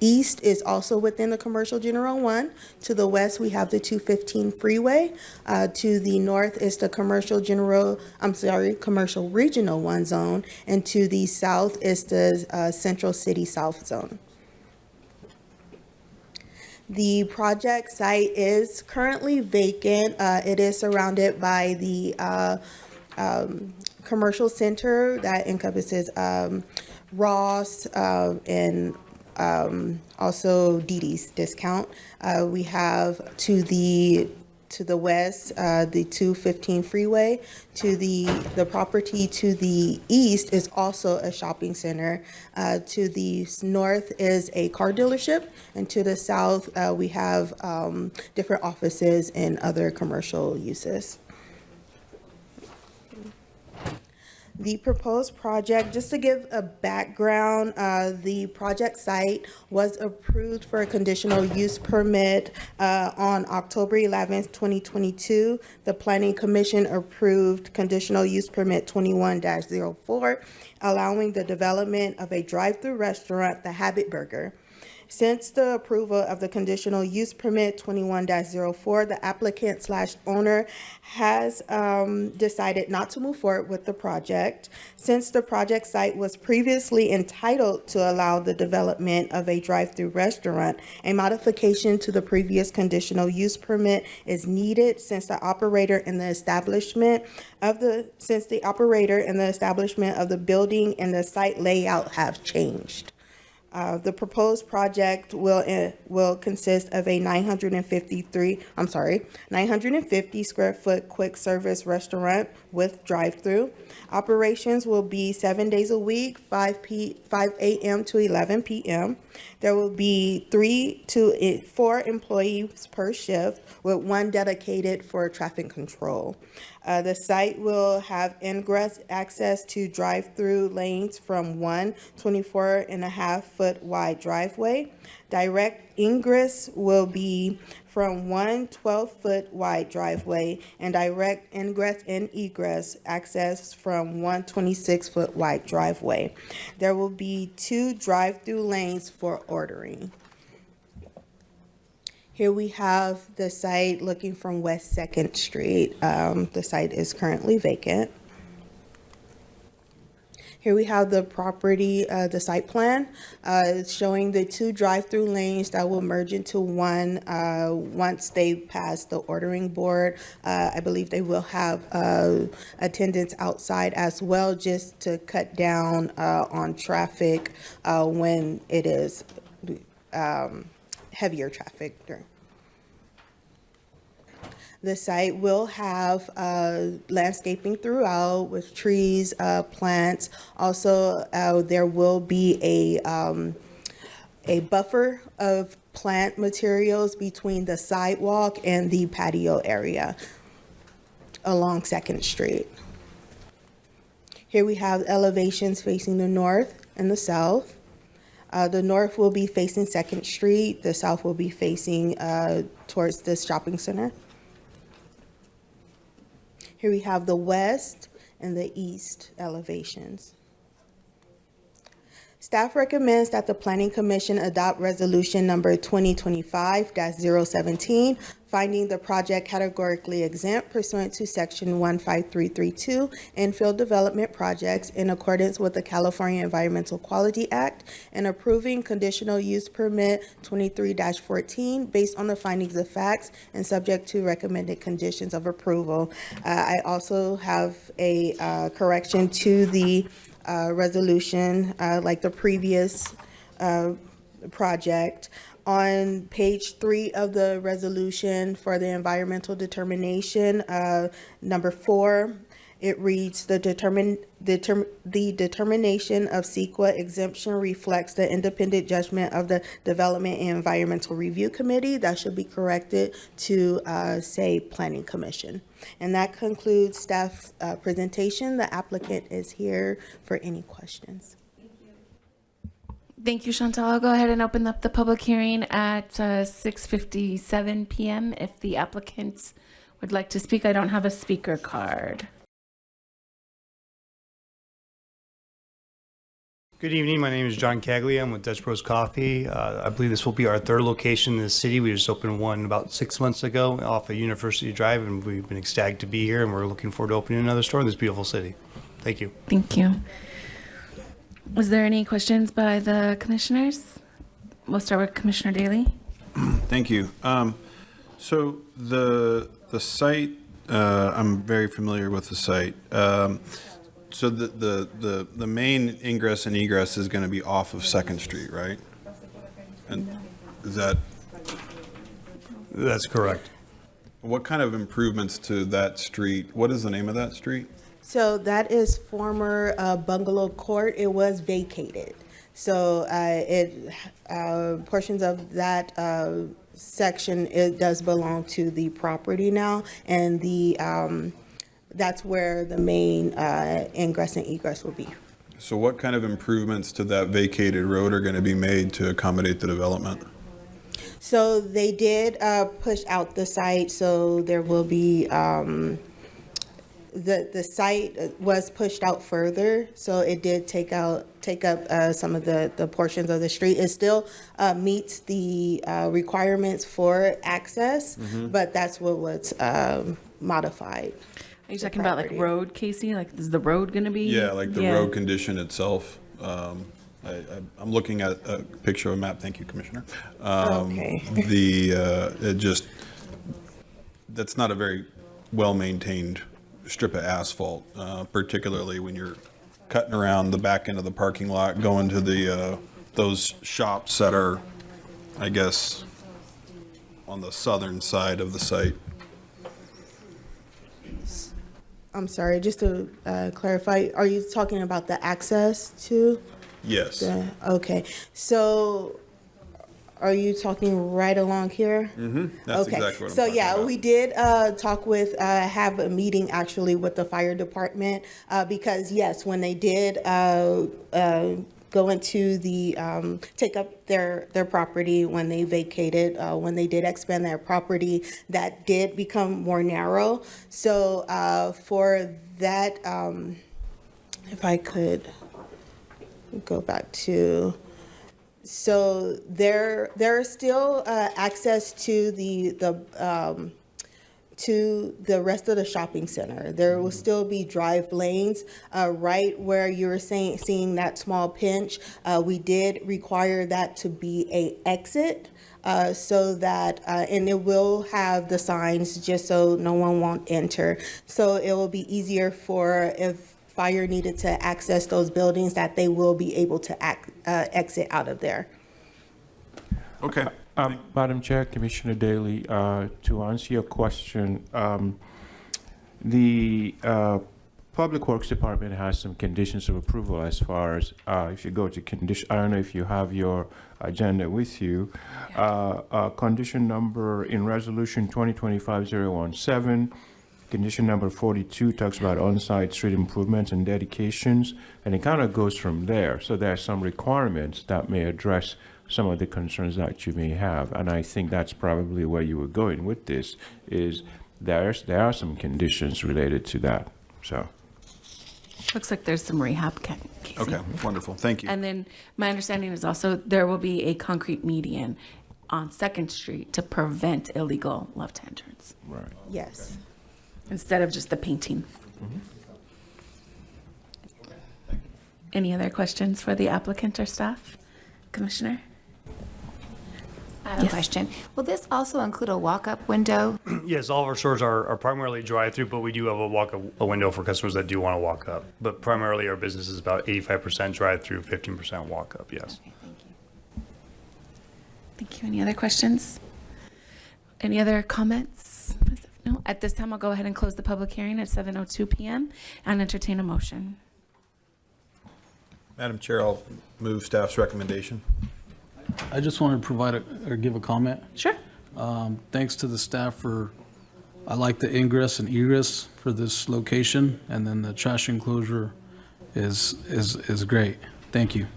east is also within the Commercial General 1. To the west, we have the 215 freeway. To the north is the Commercial Regional 1 zone. And to the south is the Central City South zone. The project site is currently vacant. It is surrounded by the commercial center that encompasses Ross and also Dee Dee's Discount. We have to the west, the 215 freeway. To the property to the east is also a shopping center. To the north is a car dealership, and to the south, we have different offices and other commercial uses. The proposed project, just to give a background, the project site was approved for a conditional use permit on October 11th, 2022. The Planning Commission approved conditional use permit 21-04, allowing the development of a drive-through restaurant, The Habit Burger. Since the approval of the conditional use permit 21-04, the applicant/owner has decided not to move forward with the project. Since the project site was previously entitled to allow the development of a drive-through restaurant, a modification to the previous conditional use permit is needed since the operator and the establishment of the building and the site layout have changed. The proposed project will consist of a 950 square foot quick service restaurant with drive-through. Operations will be 7 days a week, 5 a.m. to 11 p.m. There will be 3 to 4 employees per shift, with 1 dedicated for traffic control. The site will have ingress access to drive-through lanes from one 24.5-foot wide driveway. Direct ingress will be from one 12-foot wide driveway, and direct ingress and egress access from one 26-foot wide driveway. There will be 2 drive-through lanes for ordering. Here we have the site looking from West 2nd Street. The site is currently vacant. Here we have the property, the site plan, showing the 2 drive-through lanes that will merge into one once they pass the ordering board. I believe they will have attendants outside as well, just to cut down on traffic when it is heavier traffic. The site will have landscaping throughout with trees, plants. Also, there will be a buffer of plant materials between the sidewalk and the patio area along 2nd Street. Here we have elevations facing the north and the south. The north will be facing 2nd Street. The south will be facing towards this shopping center. Here we have the west and the east elevations. Staff recommends that the Planning Commission adopt resolution number 2025-017, finding the project categorically exempt pursuant to section 15332 infill development projects in accordance with the California Environmental Quality Act, and approving conditional use permit 23-14 based on the findings of facts and subject to recommended conditions of approval. I also have a correction to the resolution, like the previous project. On page 3 of the resolution for the environmental determination, number 4, it reads, the determination of CEQA exemption reflects the independent judgment of the Development and Environmental Review Committee. That should be corrected to say Planning Commission. And that concludes staff presentation. The applicant is here for any questions. Thank you, Chantal. I'll go ahead and open up the public hearing at 6:57 p.m. If the applicants would like to speak, I don't have a speaker card. Good evening. My name is John Cagley. I'm with Dutch Bros Coffee. I believe this will be our third location in the city. We just opened one about 6 months ago off of University Drive, and we've been ecstatic to be here, and we're looking forward to opening another store in this beautiful city. Thank you. Thank you. Was there any questions by the commissioners? We'll start with Commissioner Daly. Thank you. So the site, I'm very familiar with the site. So the main ingress and egress is going to be off of Second Street, right? And is that? That's correct. What kind of improvements to that street? What is the name of that street? So that is former Bungalow Court. It was vacated. So portions of that section, it does belong to the property now, and that's where the main ingress and egress will be. So what kind of improvements to that vacated road are going to be made to accommodate the development? So they did push out the site, so there will be, the site was pushed out further, so it did take up some of the portions of the street. It still meets the requirements for access, but that's what was modified. Are you talking about like road, Casey? Like, is the road going to be? Yeah, like the road condition itself. I'm looking at a picture of a map. Thank you, Commissioner. Okay. That's not a very well-maintained strip of asphalt, particularly when you're cutting around the back end of the parking lot, going to the those shops that are, I guess, on the southern side of the site. I'm sorry, just to clarify, are you talking about the access to? Yes. Okay, so are you talking right along here? That's Okay. exactly what I'm So talking yeah, about. we did talk with, have a meeting actually with the fire department, because yes, when they did go into the, take up their property when they vacated, when they did expand their property, that did become more narrow. So for that, if I could go back to, so there is still access to to the rest of the shopping center. There will still be drive lanes right where you were seeing that small pinch. We did require that to be a exit so that, and it will have the signs just so no one won't enter. So it will be easier for if fire needed to access those buildings, that they will be able to exit out of there. Okay. Madam Chair, Commissioner Daly, to answer your question, the Public Works Department has some conditions of approval as far as if you go to condition, I don't know if you have your agenda with you. Condition number in Resolution 2025-017, condition number 42 talks about on-site street improvements and dedications, and it kind of goes from there. So there are some requirements that may address some of the concerns that you may have, and I think that's probably where you were going with this, is there are some conditions related to that, so. Looks like there's some rehab, Casey. Okay, wonderful. Thank you. And then my understanding is also there will be a concrete median on Second Street to prevent illegal left-hand turns. Right. Yes. Instead of just the painting. Any other questions for the applicant or staff? Commissioner? I have a question. Will this also include a walk-up window? Yes, all of our stores are primarily drive-through, but we do have a window for customers that do want to walk up. But primarily, our business is about 85% drive-through, 15% walk-up, yes. Okay, thank you. Thank you. Any other questions? Any other comments? No? At this time, I'll go ahead and close the public hearing at 7:02 p.m. and entertain a motion. Madam Chair, I'll move staff's recommendation. I just wanted to provide or give a comment. Sure. Thanks to the staff for, I like the ingress and egress for this location, and then the trash enclosure is great. Thank you.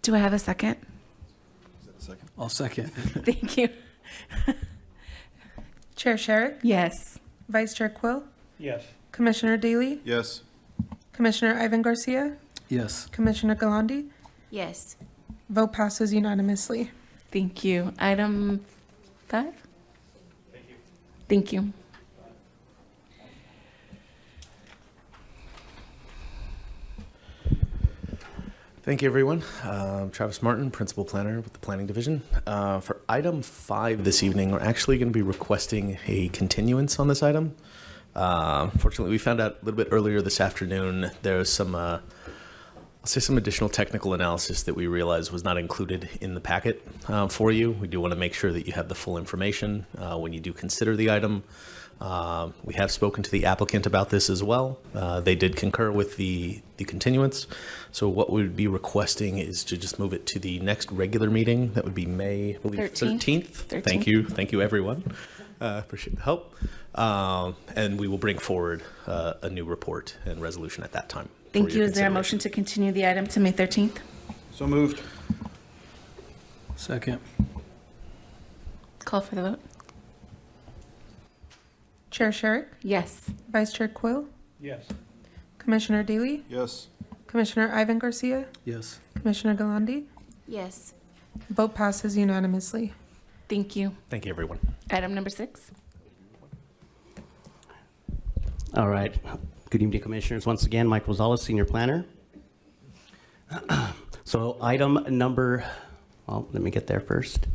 Do I have a second? I'll second. Thank you. Chair Sherrick? Yes. Vice Chair Quill? Yes. Commissioner Daly? Yes. Commissioner Ivan Garcia? Yes. Commissioner Galandi? Yes. Vote passes unanimously. Thank you. Item 5? Thank you. Thank you, everyone. Travis Martin, Principal Planner with the Planning Division. For item 5 this evening, we're actually going to be requesting a continuance on this item. Fortunately, we found out a little bit earlier this afternoon there's some, I'll say some additional technical analysis that we realized was not included in the packet for you. We do want to make sure that you have the full information when you do consider the item. We have spoken to the applicant about this as well. They did concur with the continuance. So what we would be requesting is to just move it to the next regular meeting. That would be May, I believe, 13th. Thank you. Thank you, everyone. Appreciate the help. And we will bring forward a new report and resolution at that time. Thank for you. your Is there a consideration. motion to continue the item to May 13th? So moved. Second. Call for the vote. Chair Sherrick? Yes. Vice Chair Quill? Yes. Commissioner Daly? Yes. Commissioner Ivan Garcia? Yes. Commissioner Galandi? Yes. Vote passes unanimously. Thank you. Thank you, everyone. Item number 6. All right. Good evening, Commissioners. Once again, Mike Rosales, Senior Planner. So item number, well, let me get there first.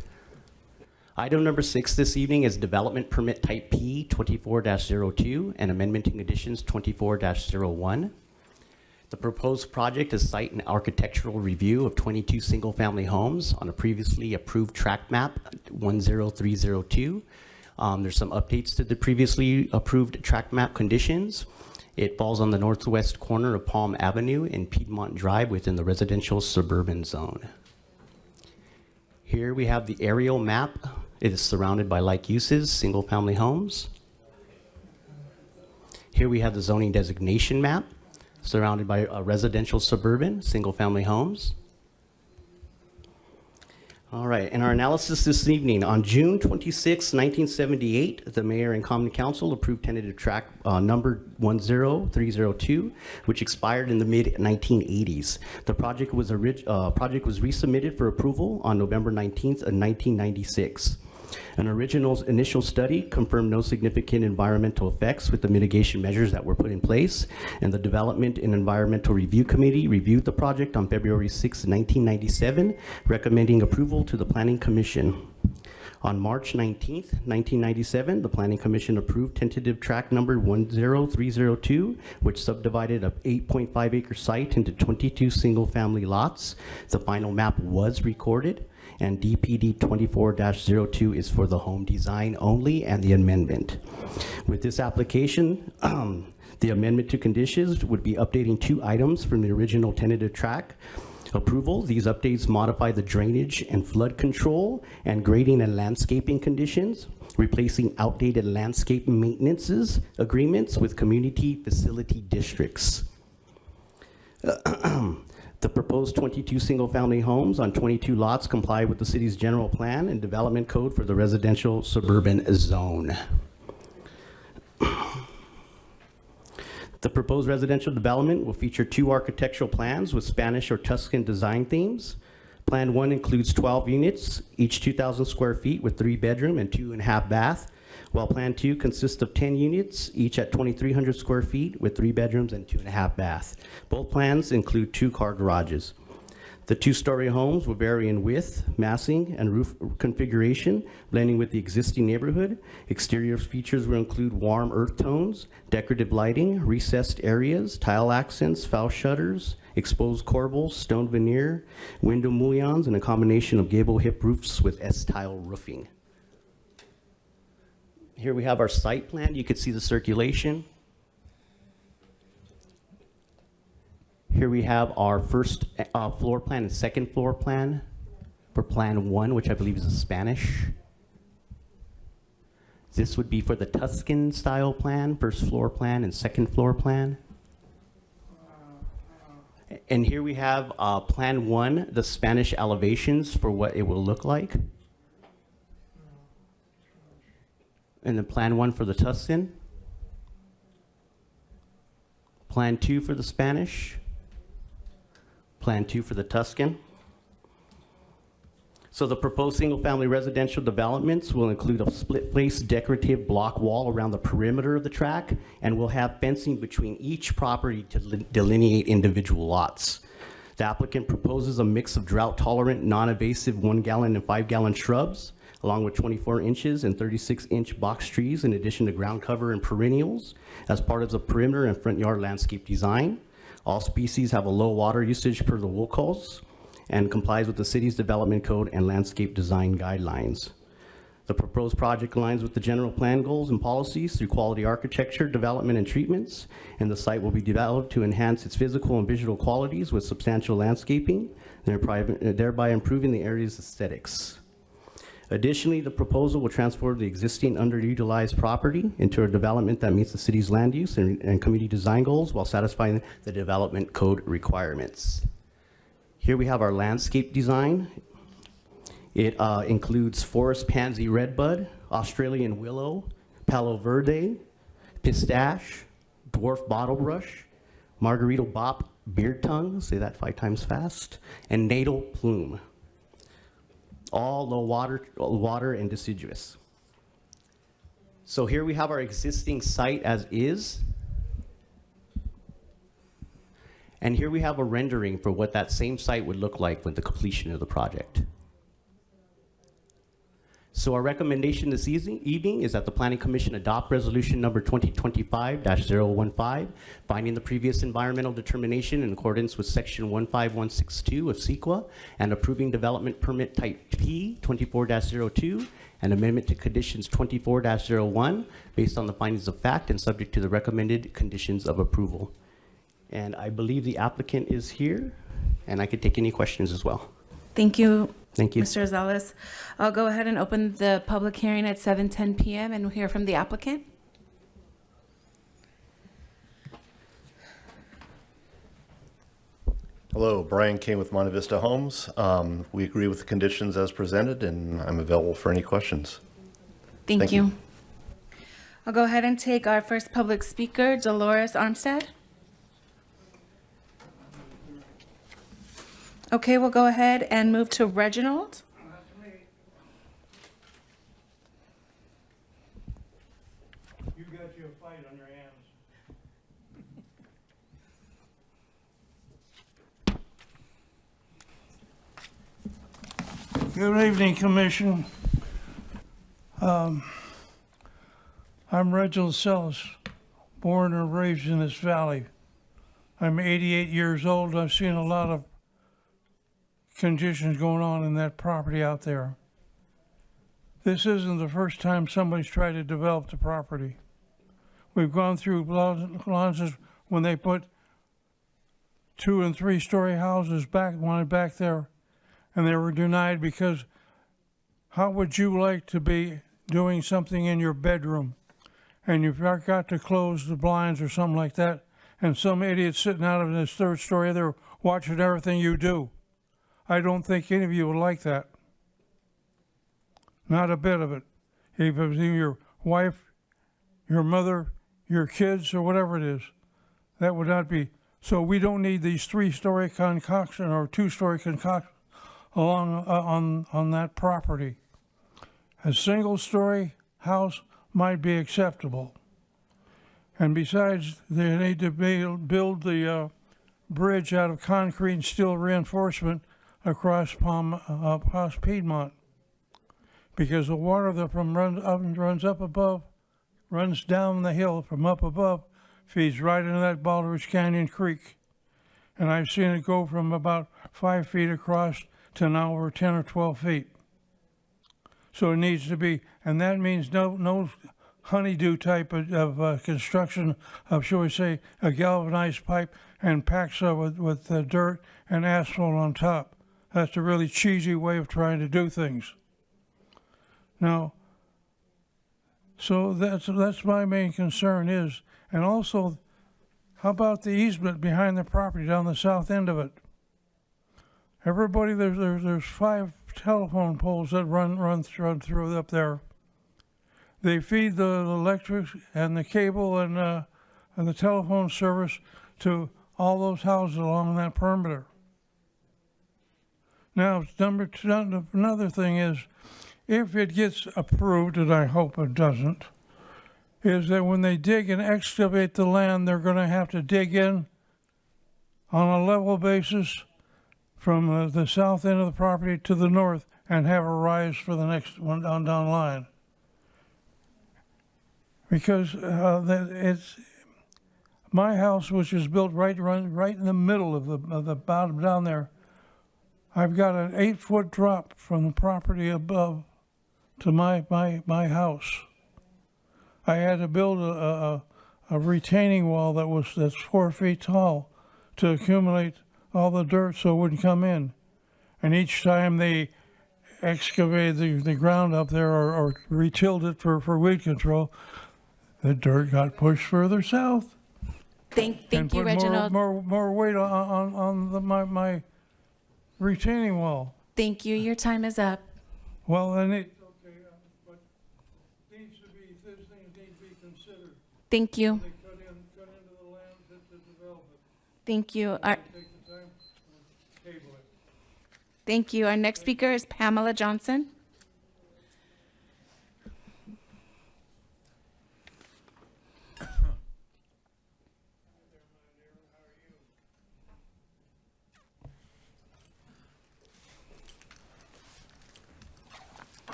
Item number 6 this evening is Development Permit Type P 24-02 and Amendment and Conditions 24-01. The proposed project is site and architectural review of 22 single-family homes on a previously approved tract map 10302. There's some updates to the previously approved tract map conditions. It falls on the northwest corner of Palm Avenue and Piedmont Drive within the residential suburban zone. Here we have the aerial map. It is surrounded by like uses, single-family homes. Here we have the zoning designation map, surrounded by residential suburban, single-family homes. All right, in our analysis this evening, on June 26, 1978, the mayor and common council approved tentative tract number 10302, which expired in the mid-1980s. The project was resubmitted for approval on November 19th of 1996. An original initial study confirmed no significant environmental effects with the mitigation measures that were put in place, and the Development and Environmental Review Committee reviewed the project on February 6, 1997, recommending approval to the Planning Commission. On March 19th, 1997, the Planning Commission approved tentative tract number 10302, which subdivided a 8.5 acre site into 22 single-family lots. The final map was recorded, and DPD 24-02 is for the home design only and the amendment. With this application, the amendment to conditions would be updating 2 items from the original tentative tract approval. These updates modify the drainage and flood control and grading and landscaping conditions, replacing outdated landscape maintenance agreements with community facility districts. The proposed 22 single-family homes on 22 lots comply with the city's general plan and development code for the residential suburban zone. The proposed residential development will feature 2 architectural plans with Spanish or Tuscan design themes. Plan 1 includes 12 units, each 2,000 square feet with 3 bedroom and 2.5 bath, while Plan 2 consists of 10 units, each at 2,300 square feet with 3 bedrooms and 2.5 bath. Both plans include 2-car garages. The 2-story homes will vary in width, massing, and roof configuration, blending with the existing neighborhood. Exterior features will include warm earth tones, decorative lighting, recessed areas, tile accents, foul shutters, exposed corbels, stone veneer, window mullions, and a combination of gable hip roofs with S-tile roofing. Here we have our site plan. You can see the circulation. Here we have our first floor plan and second floor plan for Plan 1, which I believe is a Spanish. This would be for the Tuscan style plan, first floor plan and second floor plan. And here we have Plan 1, the Spanish elevations for what it will look like. And then Plan 1 for the Tuscan. Plan 2 for the Spanish. Plan 2 for the Tuscan. So the proposed single-family residential developments will include a split-face decorative block wall around the perimeter of the track and will have fencing between each property to delineate individual lots. The applicant proposes a mix of drought-tolerant, non-invasive 1-gallon and 5-gallon shrubs, along with 24 inches and 36-inch box trees in addition to ground cover and perennials as part of the perimeter and front yard landscape design. All species have a low water usage per the WCOS and complies with the city's development code and landscape design guidelines. The proposed project aligns with the general plan goals and policies through quality architecture, development, and treatments, and the site will be developed to enhance its physical and visual qualities with substantial landscaping, thereby improving the area's aesthetics. Additionally, the proposal will transform the existing underutilized property into a development that meets the city's land use and community design goals while satisfying the development code requirements. Here we have our landscape design. It includes forest pansy redbud, Australian willow, palo verde, pistache, dwarf bottlebrush, margarita bop beard tongue, say that 5 times fast, and natal plume. All low water and deciduous. So here we have our existing site as is. And here we have a rendering for what that same site would look like with the completion of the project. So our recommendation this evening is that the Planning Commission adopt resolution number 2025-015, finding the previous environmental determination in accordance with section 15162 of CEQA and approving development permit type P 24-02 and amendment to conditions 24-01 based on the findings of fact and subject to the recommended conditions of approval. And I believe the applicant is here, and I could take any questions as well. Thank you. Thank you. Mr. Rosales. I'll go ahead and open the public hearing at 7:10 p.m. and we'll hear from the applicant. Hello, Brian Kane with Monte Vista Homes. We agree with the conditions as presented, and I'm available for any questions. Thank you. I'll go ahead and take our first public speaker, Dolores Armstead. Okay, we'll go ahead and move to Reginald. You got you a fight on your hands. Good evening, Commission. I'm Reginald Sellis, born and raised in this valley. I'm 88 years old. I've seen a lot of conditions going on in that property out there. This isn't the first time somebody's tried to develop the property. We've gone through lots when they put 2- and 3-story houses wanted back there, and they were denied because how would you like to be doing something in your bedroom and you forgot to close the blinds or something like that, and some idiot sitting out of this 3rd story there watching everything you do? I don't think any of you would like that. Not a bit of it. If it was your wife, your mother, your kids, or whatever it is, that would not be. So we don't need these 3-story concoction or 2-story concoction along on that property. A single-story house might be acceptable. And besides, they need to build the bridge out of concrete and steel reinforcement across Piedmont, because the water that runs up above, runs down the hill from up above, feeds right into that Baldrige Canyon Creek. And I've seen it go from about 5 feet across to now over 10 or 12 feet. So it needs to be, and that means no honeydew type of construction of, shall we say, a galvanized pipe and packs with dirt and asphalt on top. That's a really cheesy way of trying to do things. Now, so that's my main concern is, and also, how about the easement behind the property down the south end of it? Everybody, there's 5 telephone poles that run through up there. They feed the electric and the cable and the telephone service to all those houses along that perimeter. Now, number two, another thing is, if it gets approved, and I hope it doesn't, is that when they dig and excavate the land, they're going to have to dig in on a level basis from the south end of the property to the north and have a rise for the next one down the line. Because it's my house, which is built right in the middle of the bottom down there. I've got an 8-foot drop from the property above to my house. I had to build a retaining wall that's 4 feet tall to accumulate all the dirt so it wouldn't come in. And each time they excavated the ground up there or retilled it for weed control, the dirt got pushed further south. Thank and you, put Reginald. more weight on my retaining wall. Thank you. Your time is up. Well, then but these things need to be considered. Thank you. They cut into the land to develop it. Thank you. Take the time to table it. Thank you. Our next speaker is Pamela Johnson.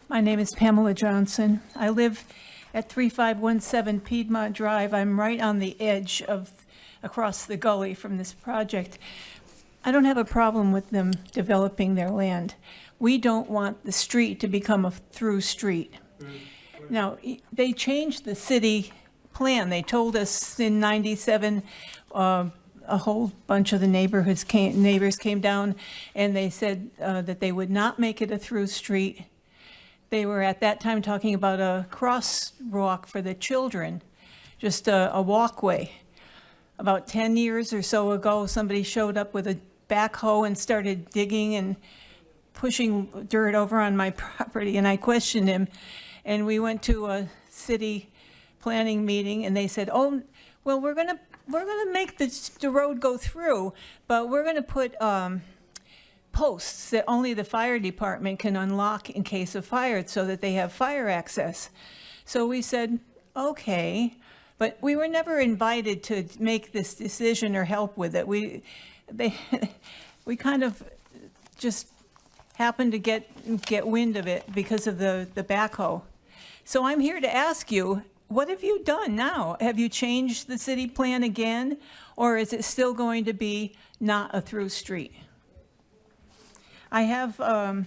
My name is Pamela Johnson. I live at 3517 Piedmont Drive. I'm right on the edge of, across the gully from this project. I don't have a problem with them developing their land. We don't want the street to become a through street. Now, they changed the city plan. They told us in 97, a whole bunch of the neighbors came down and they said that they would not make it a through street. They were at that time talking about a crosswalk for the children, just a walkway. About 10 years or so ago, somebody showed up with a backhoe and started digging and pushing dirt over on my property, and I questioned him. And we went to a city planning meeting, and they said, "Oh, well, we're gonna make the road go through, but we're gonna put posts that only the fire department can unlock in case of fire so that they have fire access." So we said, okay, but we were never invited to make this decision or help with it. We kind of just happened to get wind of it because of the backhoe. So I'm here to ask you, what have you done now? Have you changed the city plan again, or is it still going to be not a through street? I have a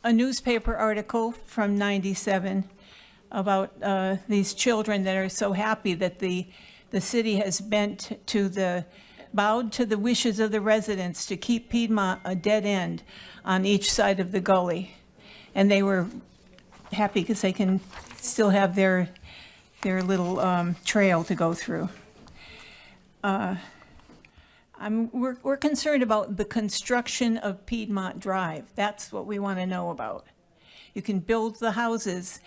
newspaper article from 97 about these children that are so happy that the city has bowed to the wishes of the residents to keep Piedmont a dead end on each side of the gully. And they were happy because they can still have their little trail to go through. We're concerned about the construction of Piedmont Drive. That's what we want to know about. You can build the houses,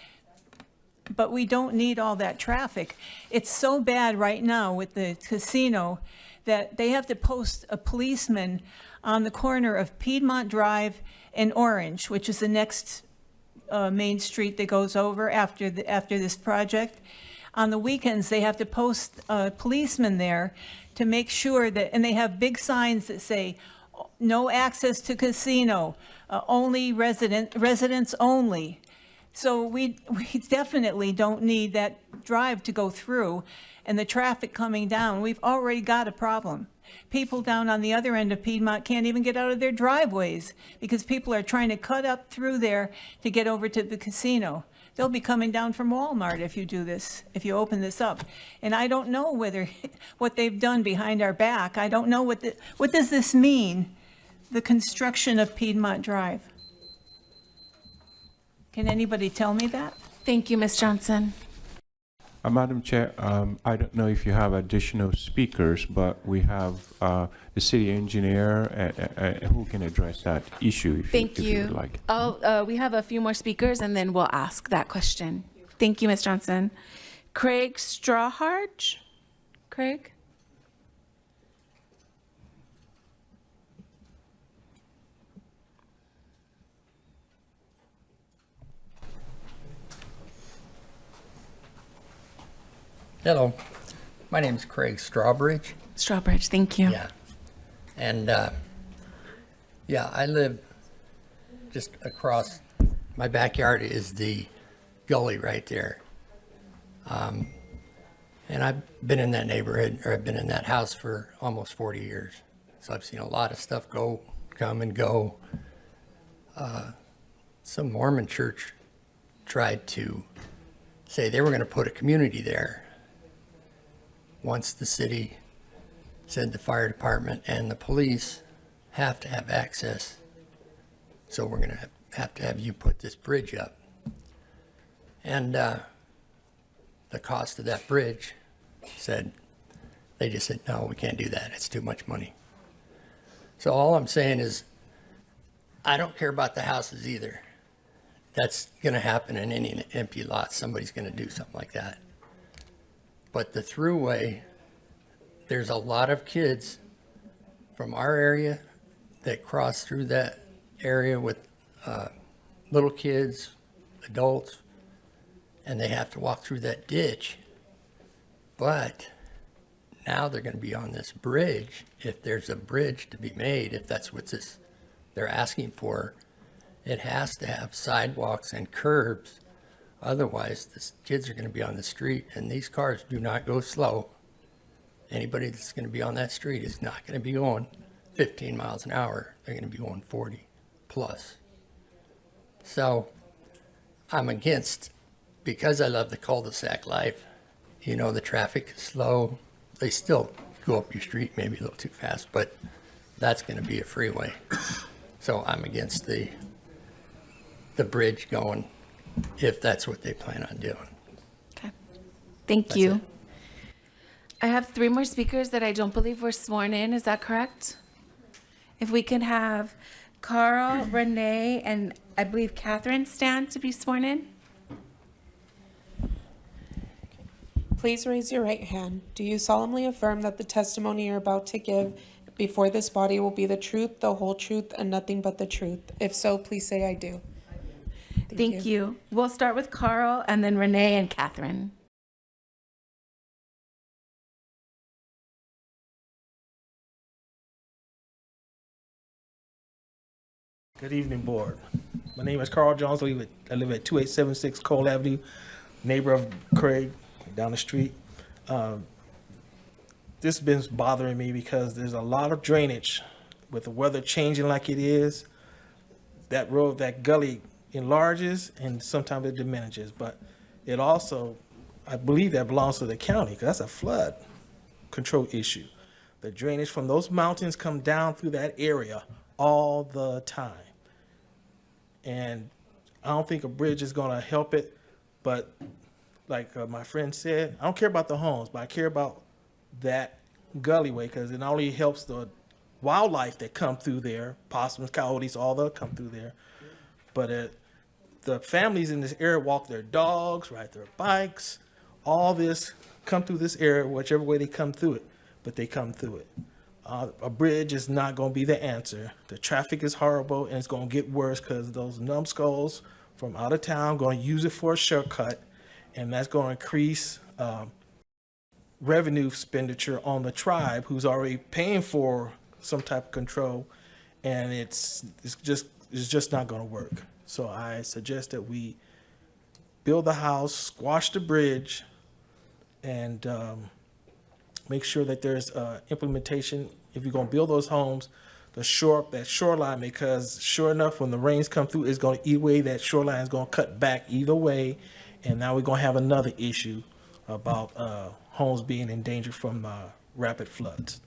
but we don't need all that traffic. It's so bad right now with the casino that they have to post a policeman on the corner of Piedmont Drive and Orange, which is the next main street that goes over after this project. On the weekends, they have to post a policeman there to make sure that, and they have big signs that say, no access to casino, only residents only. So we definitely don't need that drive to go through and the traffic coming down. We've already got a problem. People down on the other end of Piedmont can't even get out of their driveways because people are trying to cut up through there to get over to the casino. They'll be coming down from Walmart if you do this, if you open this up. And I don't know what they've done behind our back. I don't know what does this mean, the construction of Piedmont Drive? Can anybody tell me that? Thank you, Ms. Johnson. Madam Chair, I don't know if you have additional speakers, but we have the city engineer who can address that issue if you would like. We have a few more speakers, and then we'll ask that question. Thank you, Ms. Johnson. Craig Strawharge? Craig? Hello, my name is Craig Strawbridge. Strawbridge, thank you. Yeah. And, yeah, I live just across, my backyard is the gully right there. And I've been in that neighborhood, or I've been in that house for almost 40 years. So I've seen a lot of stuff come and go. Some Mormon church tried to say they were going to put a community there. Once the city said the fire department and the police have to have access, so we're going to have you put this bridge up. And the cost of that bridge they just said, no, we can't do that. It's too much money. So all I'm saying is, I don't care about the houses either. That's going to happen in any empty lot. Somebody's going to do something like that. But the thruway, there's a lot of kids from our area that cross through that area with little kids, adults, and they have to walk through that ditch. But now they're going to be on this bridge. If there's a bridge to be made, if that's what they're asking for, it has to have sidewalks and curbs. Otherwise, the kids are going to be on the street, and these cars do not go slow. Anybody that's going to be on that street is not going to be going 15 miles an hour. They're going to be going 40 plus. So I'm against, because I love the cul-de-sac life. You know, the traffic is slow. They still go up your street maybe a little too fast, but that's going to be a freeway. So I'm against the bridge going, if that's what they plan on doing. Okay. Thank you. I have 3 more speakers that I don't believe were sworn in. Is that correct? If we can have Carl, Renee, and I believe Catherine stand to be sworn in. Please raise your right hand. Do you solemnly affirm that the testimony you're about to give before this body will be the truth, the whole truth, and nothing but the truth? If so, please say I do. Thank you. We'll start with Carl and then Renee and Catherine. Good evening, board. My name is Carl Jones. I live at 2876 Cole Avenue, neighbor of Craig down the street. This has been bothering me because there's a lot of drainage with the weather changing like it is. That road, that gully enlarges and sometimes it diminishes, but it also, I believe that belongs to the county because that's a flood control issue. The drainage from those mountains come down through that area all the time. And I don't think a bridge is going to help it, but like my friend said, I don't care about the homes, but I care about that gullyway because it not only helps the wildlife that come through there, possums, coyotes, all that come through there, but the families in this area walk their dogs, ride their bikes, all this come through this area, whichever way they come through it, but they come through it. A bridge is not going to be the answer. The traffic is horrible and it's going to get worse because those numbskulls from out of town going to use it for a shortcut, and that's going to increase revenue expenditure on the tribe who's already paying for some type of control, and it's just not going to work. So I suggest that we build the house, squash the bridge, and make sure that there's implementation. If you're going to build those homes, that shoreline, because sure enough, when the rains come through, it's going to eat away. That shoreline is going to cut back either way, and now we're going to have another issue about homes being in danger from rapid floods.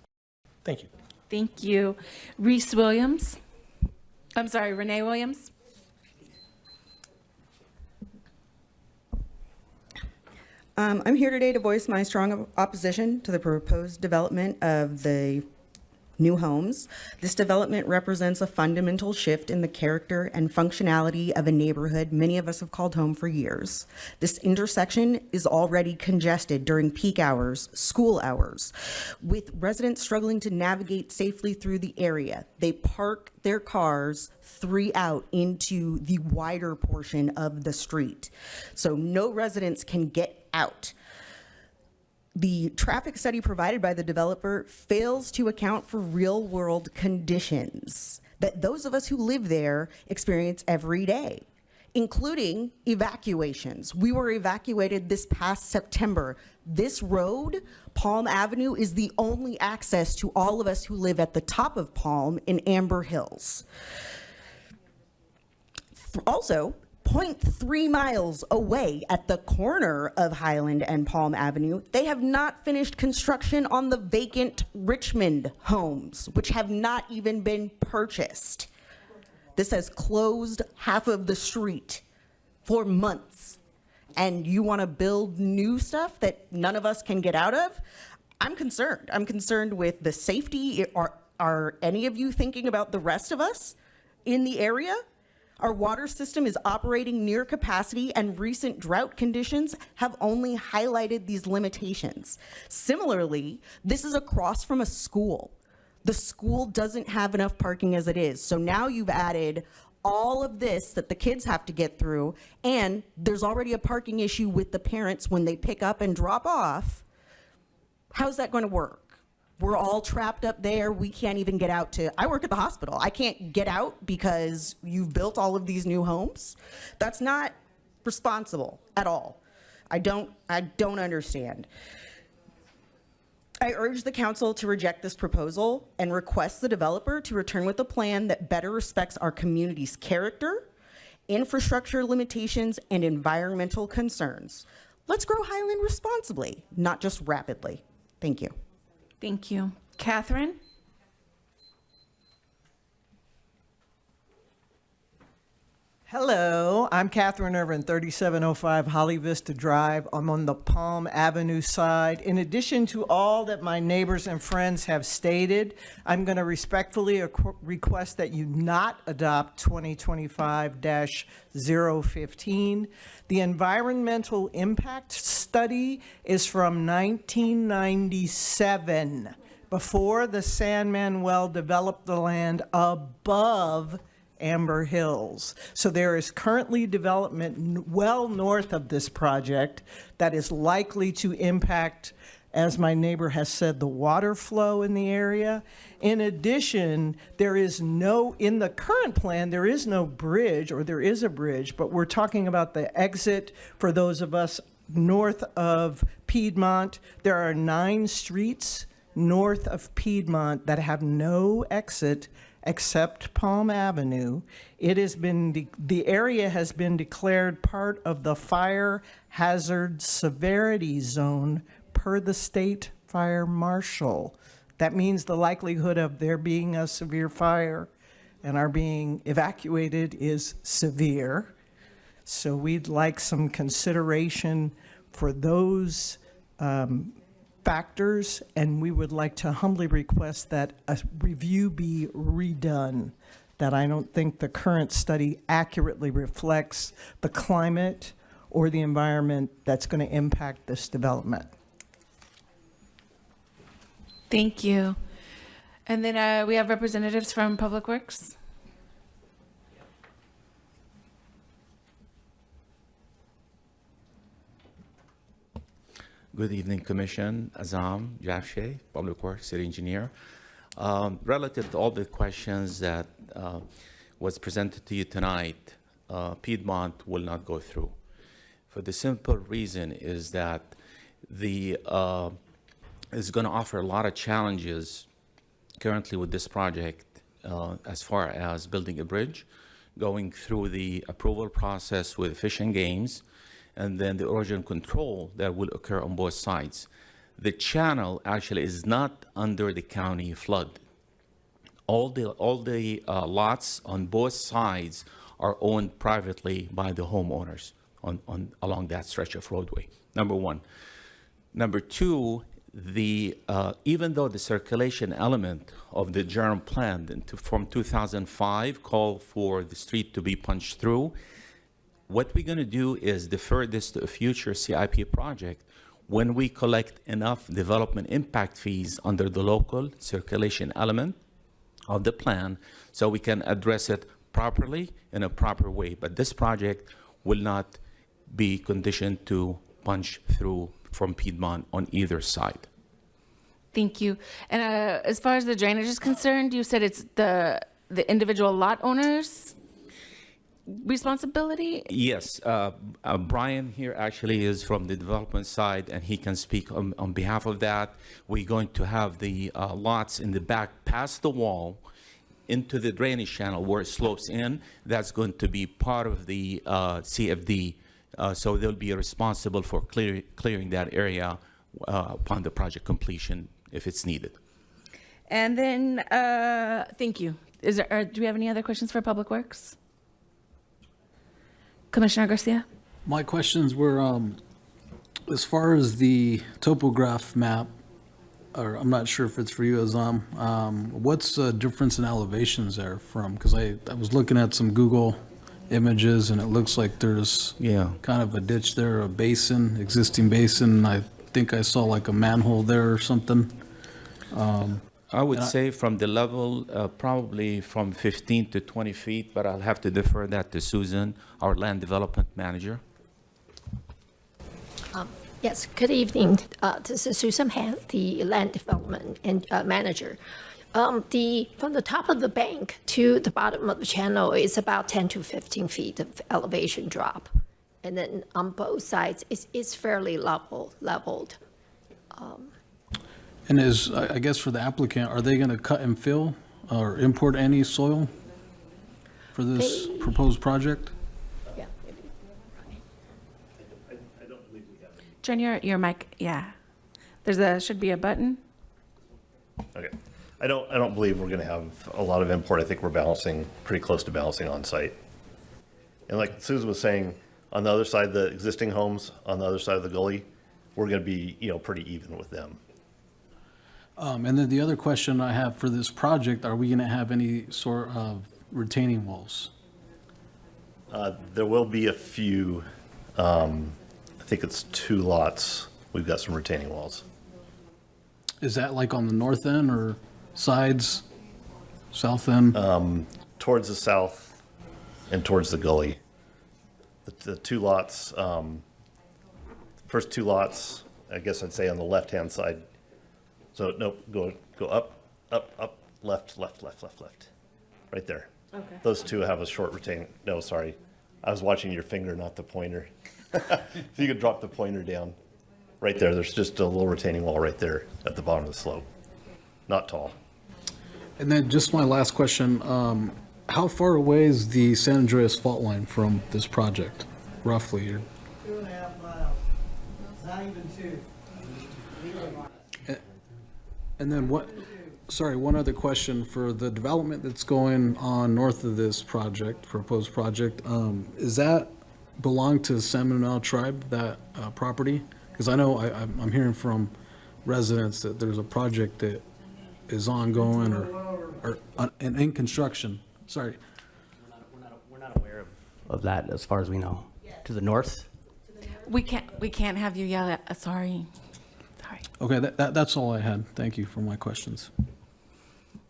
Thank you. Thank you. Renee Williams. I'm here today to voice my strong opposition to the proposed development of the new homes. This development represents a fundamental shift in the character and functionality of a neighborhood many of us have called home for years. This intersection is already congested during peak hours, school hours, with residents struggling to navigate safely through the area. They park their cars 3 out into the wider portion of the street, so no residents can get out. The traffic study provided by the developer fails to account for real-world conditions that those of us who live there experience every day, including evacuations. We were evacuated this past September. This road, Palm Avenue, is the only access to all of us who live at the top of Palm in Amber Hills. Also, 0.3 miles away at the corner of Highland and Palm Avenue, they have not finished construction on the vacant Richmond homes, which have not even been purchased. This has closed half of the street for months. And you want to build new stuff that none of us can get out of? I'm concerned. I'm concerned with the safety. Are any of you thinking about the rest of us in the area? Our water system is operating near capacity, and recent drought conditions have only highlighted these limitations. Similarly, this is across from a school. The school doesn't have enough parking as it is. So now you've added all of this that the kids have to get through, and there's already a parking issue with the parents when they pick up and drop off. How's that going to work? We're all trapped up there. We can't even get out to, I work at the hospital. I can't get out because you've built all of these new homes. That's not responsible at all. I don't understand. I urge the council to reject this proposal and request the developer to return with a plan that better respects our community's character, infrastructure limitations, and environmental concerns. Let's grow Highland responsibly, not just rapidly. Thank you. Thank you. Catherine? Hello, I'm Catherine Irvin, 3705 Holly Vista Drive. I'm on the Palm Avenue side. In addition to all that my neighbors and friends have stated, I'm going to respectfully request that you not adopt 2025-015. The environmental impact study is from 1997, before the San Manuel developed the land above Amber Hills. So there is currently development well north of this project that is likely to impact, as my neighbor has said, the water flow in the area. In addition, there is no, in the current plan, there is no bridge, or there is a bridge, but we're talking about the exit for those of us north of Piedmont. There are 9 streets north of Piedmont that have no exit except Palm Avenue. It has been, the area has been declared part of the fire hazard severity zone per the state fire marshal. That means the likelihood of there being a severe fire and our being evacuated is severe. So we'd like some consideration for those factors, and we would like to humbly request that a review be redone, that I don't think the current study accurately reflects the climate or the environment that's going to impact this development. Thank you. And then we have representatives from Public Works. Good evening, Commission. Azam Jafshe, Public Works City Engineer. Relative to all the questions that was presented to you tonight, Piedmont will not go through. For the simple reason is that the is going to offer a lot of challenges currently with this project as far as building a bridge, going through the approval process with Fish and Games, and then the erosion control that will occur on both sides. The channel actually is not under the county flood. All the lots on both sides are owned privately by the homeowners along that stretch of roadway, number one. Number two, even though the circulation element of the general plan from 2005 called for the street to be punched through, what we're going to do is defer this to a future CIP project when we collect enough development impact fees under the local circulation element of the plan so we can address it properly in a proper way. But this project will not be conditioned to punch through from Piedmont on either side. Thank you. And as far as the drainage is concerned, you said it's the individual lot owner's responsibility? Yes, Brian here actually is from the development side, and he can speak on behalf of that. We're going to have the lots in the back past the wall into the drainage channel where it slopes in. That's going to be part of the CFD, so they'll be responsible for clearing that area upon the project completion if it's needed. And then, thank you. Do we have any other questions for Public Works? Commissioner Garcia? My questions were, as far as the topograph map, or I'm not sure if it's for you, Azam, what's the difference in elevations there from? Because I was looking at some Google images, and it looks like there's kind of a ditch there, a basin, existing basin. I think I saw like a manhole there or something. I would say from the level, probably from 15 to 20 feet, but I'll have to defer that to Susan, our land development manager. Yes, good evening. This is Susan Han, the land development and manager. From the top of the bank to the bottom of the channel is about 10 to 15 feet of elevation drop. And then on both sides, it's fairly leveled. And I guess for the applicant, are they going to cut and fill or import any soil for this proposed project? Yeah. Turn your mic, yeah. Should be a button. Okay. I don't believe we're going to have a lot of import. I think we're balancing, pretty close to balancing on site. And like Susan was saying, on the other side, the existing homes on the other side of the gully, we're going to be, pretty even with them. And then the other question I have for this project, are we going to have any sort of retaining walls? There will be a few, I think it's 2 lots. We've got some retaining walls. Is that like on the north end or sides, south end? Towards the south and towards the gully. The 2 lots, first 2 lots, I guess I'd say on the left-hand side. So no, go up, left. Right there. Okay. Those 2 have a short retaining, no, sorry. I was watching your finger, not the pointer. If you could drop the pointer down. Right there, there's just a little retaining wall right there at the bottom of the slope. Not tall. And then just my last question, how far away is the San Andreas fault line from this project, roughly? 2.5 miles, not even 2. And then one other question for the development that's going on north of this project, proposed project, is that belong to the Seminole tribe, that property? Because I know I'm hearing from residents that there's a project that is ongoing or in construction. Sorry. We're not aware of that as far as we know. To the north? We can't have you yell at, sorry. Okay, that's all I had. Thank you for my questions.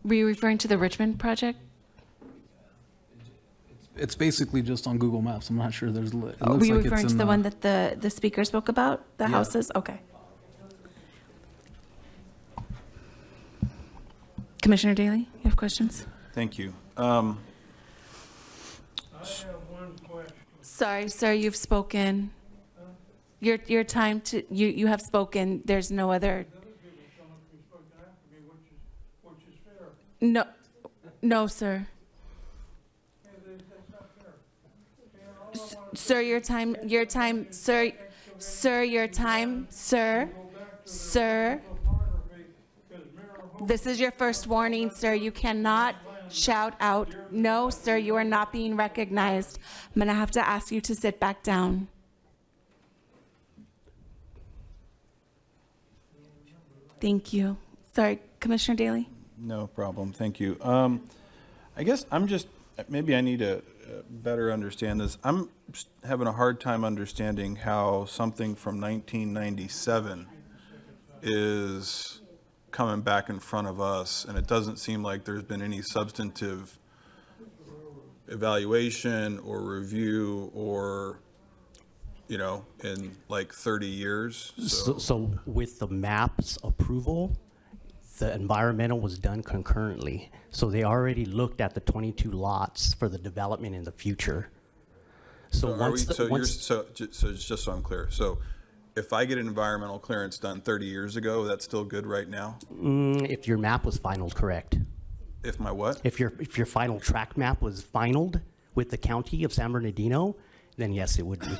Were you referring to the Richmond project? It's basically just on Google Maps. I'm not sure it looks Were you like it's referring to in the one that the speaker spoke about, the houses? Okay. Commissioner Daley, you have questions? Thank you. Sorry, sir, you've spoken. Your time you have spoken. There's no other. No, sir. Sir, your time, sir, your time, sir. This is your first warning, sir. You cannot shout out. No, sir, you are not being recognized. I'm gonna have to ask you to sit back down. Thank you. Sorry, Commissioner Daley? No problem. Thank you. I guess maybe I need to better understand this. I'm having a hard time understanding how something from 1997 is coming back in front of us, and it doesn't seem like there's been any substantive evaluation or review or you know, in like 30 years. So with the map's approval, the environmental was done concurrently. So they already looked at the 22 lots for the development in the future. So are we, once, the- so you're, once so just so I'm clear, so if I get an environmental clearance done 30 years ago, that's still good right now? if your map was finalized, correct. If my what? If your final tract map was finalized with the county of San Bernardino, then yes, it would be.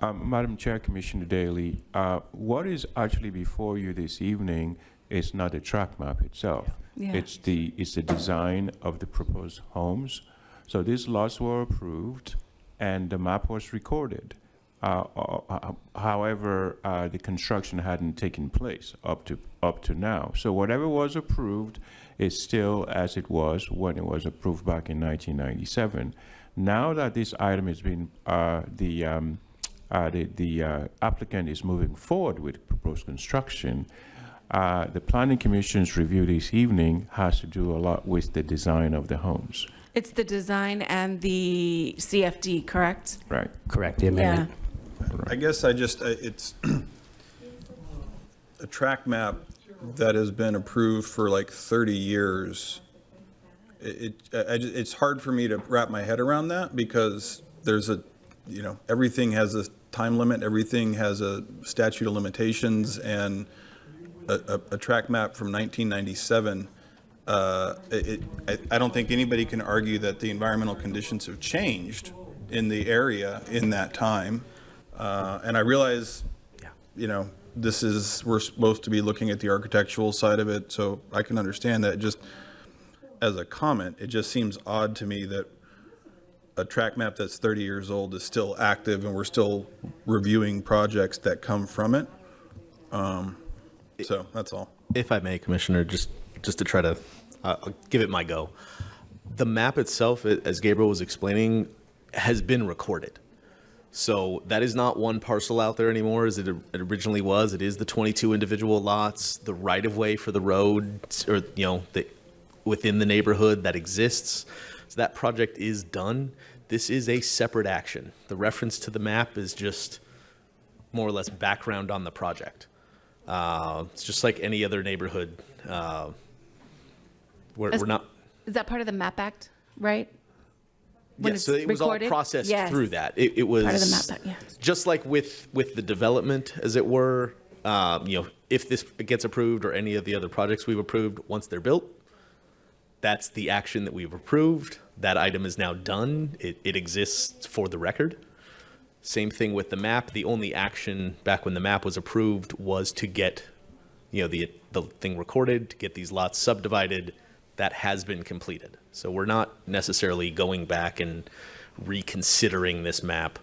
Madam Chair, Commissioner Daly, what is actually before you this evening is not the track map itself. Yeah. It's the design of the proposed homes. So these lots were approved and the map was recorded. However, the construction hadn't taken place up to now. So whatever was approved is still as it was when it was approved back in 1997. Now that this item has been, the applicant is moving forward with proposed construction, the Planning Commission's review this evening has to do a lot with the design of the homes. It's the design and the CFD, correct? Right. Correct, the amendment. I guess it's a track map that has been approved for like 30 years. It's hard for me to wrap my head around that because there's everything has a time limit, everything has a statute of limitations, and a track map from 1997, I don't think anybody can argue that the environmental conditions have changed in the area in that time. And I realize, we're supposed to be looking at the architectural side of it, so I can understand that. Just as a comment, it just seems odd to me that a track map that's 30 years old is still active and we're still reviewing projects that come from it. So that's all. If I may, Commissioner, just to try to give it my go. The map itself, as Gabriel was explaining, has been recorded. So that is not one parcel out there anymore as it originally was. It is the 22 individual lots, the right-of-way for the road, or, within the neighborhood that exists. So that project is done. This is a separate action. The reference to the map is just more or less background on the project. It's just like any other neighborhood. We're not. Is that part of the MAP Act, right? When Yes, so it was recorded? all processed Yes. through that. It was Part of the MAP Act, yeah. just like with the development, as it were. If this gets approved or any of the other projects we've approved, once they're built, that's the action that we've approved. That item is now done. It exists for the record. Same thing with the map. The only action back when the map was approved was to get, the thing recorded, to get these lots subdivided. That has been completed. So we're not necessarily going back and reconsidering this map,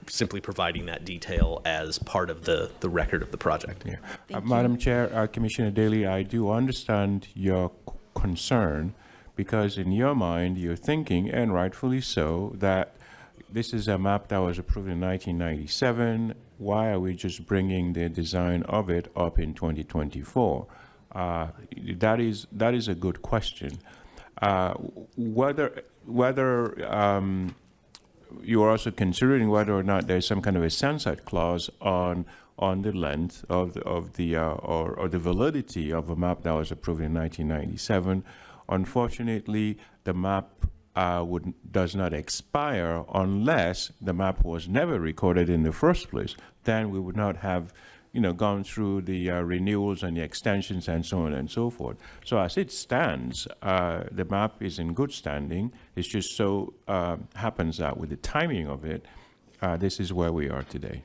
simply providing that detail as part of the record of the project. Yeah. Madam Chair, Commissioner Daly, I do understand your concern because in your mind, you're thinking, and rightfully so, that this is a map that was approved in 1997. Why are we just bringing the design of it up in 2024? That is a good question. Whether you are also considering whether or not there's some kind of a sunset clause on the length of the validity of a map that was approved in 1997. Unfortunately, the map does not expire unless the map was never recorded in the first place. Then we would not have gone through the renewals and the extensions and so on and so forth. So as it stands, the map is in good standing. It's just so happens that with the timing of it, this is where we are today.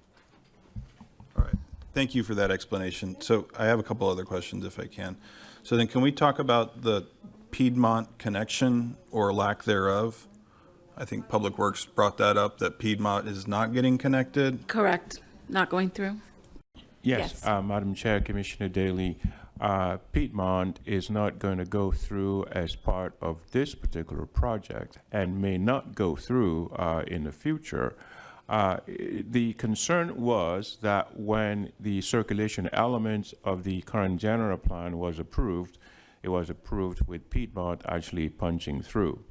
All right. Thank you for that explanation. So I have a couple other questions if I can. So then can we talk about the Piedmont connection or lack thereof? I think Public Works brought that up, that Piedmont is not getting connected. Correct. Not going through? Yes. Madam Chair, Commissioner Daly, Piedmont is not going to go through as part of this particular project and may not go through in the future. The concern was that when the circulation elements of the current general plan was approved, it was approved with Piedmont actually punching through.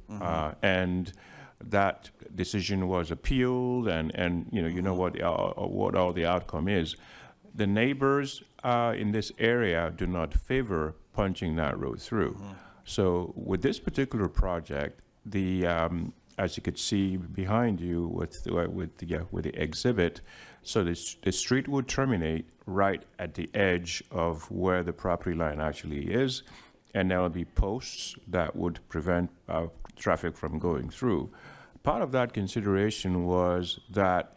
And that decision was appealed, and you know what all the outcome is. The neighbors in this area do not favor punching that road through. So with this particular project, the as you could see behind you with the exhibit, so the street would terminate right at the edge of where the property line actually is, and there will be posts that would prevent traffic from going through. Part of that consideration was that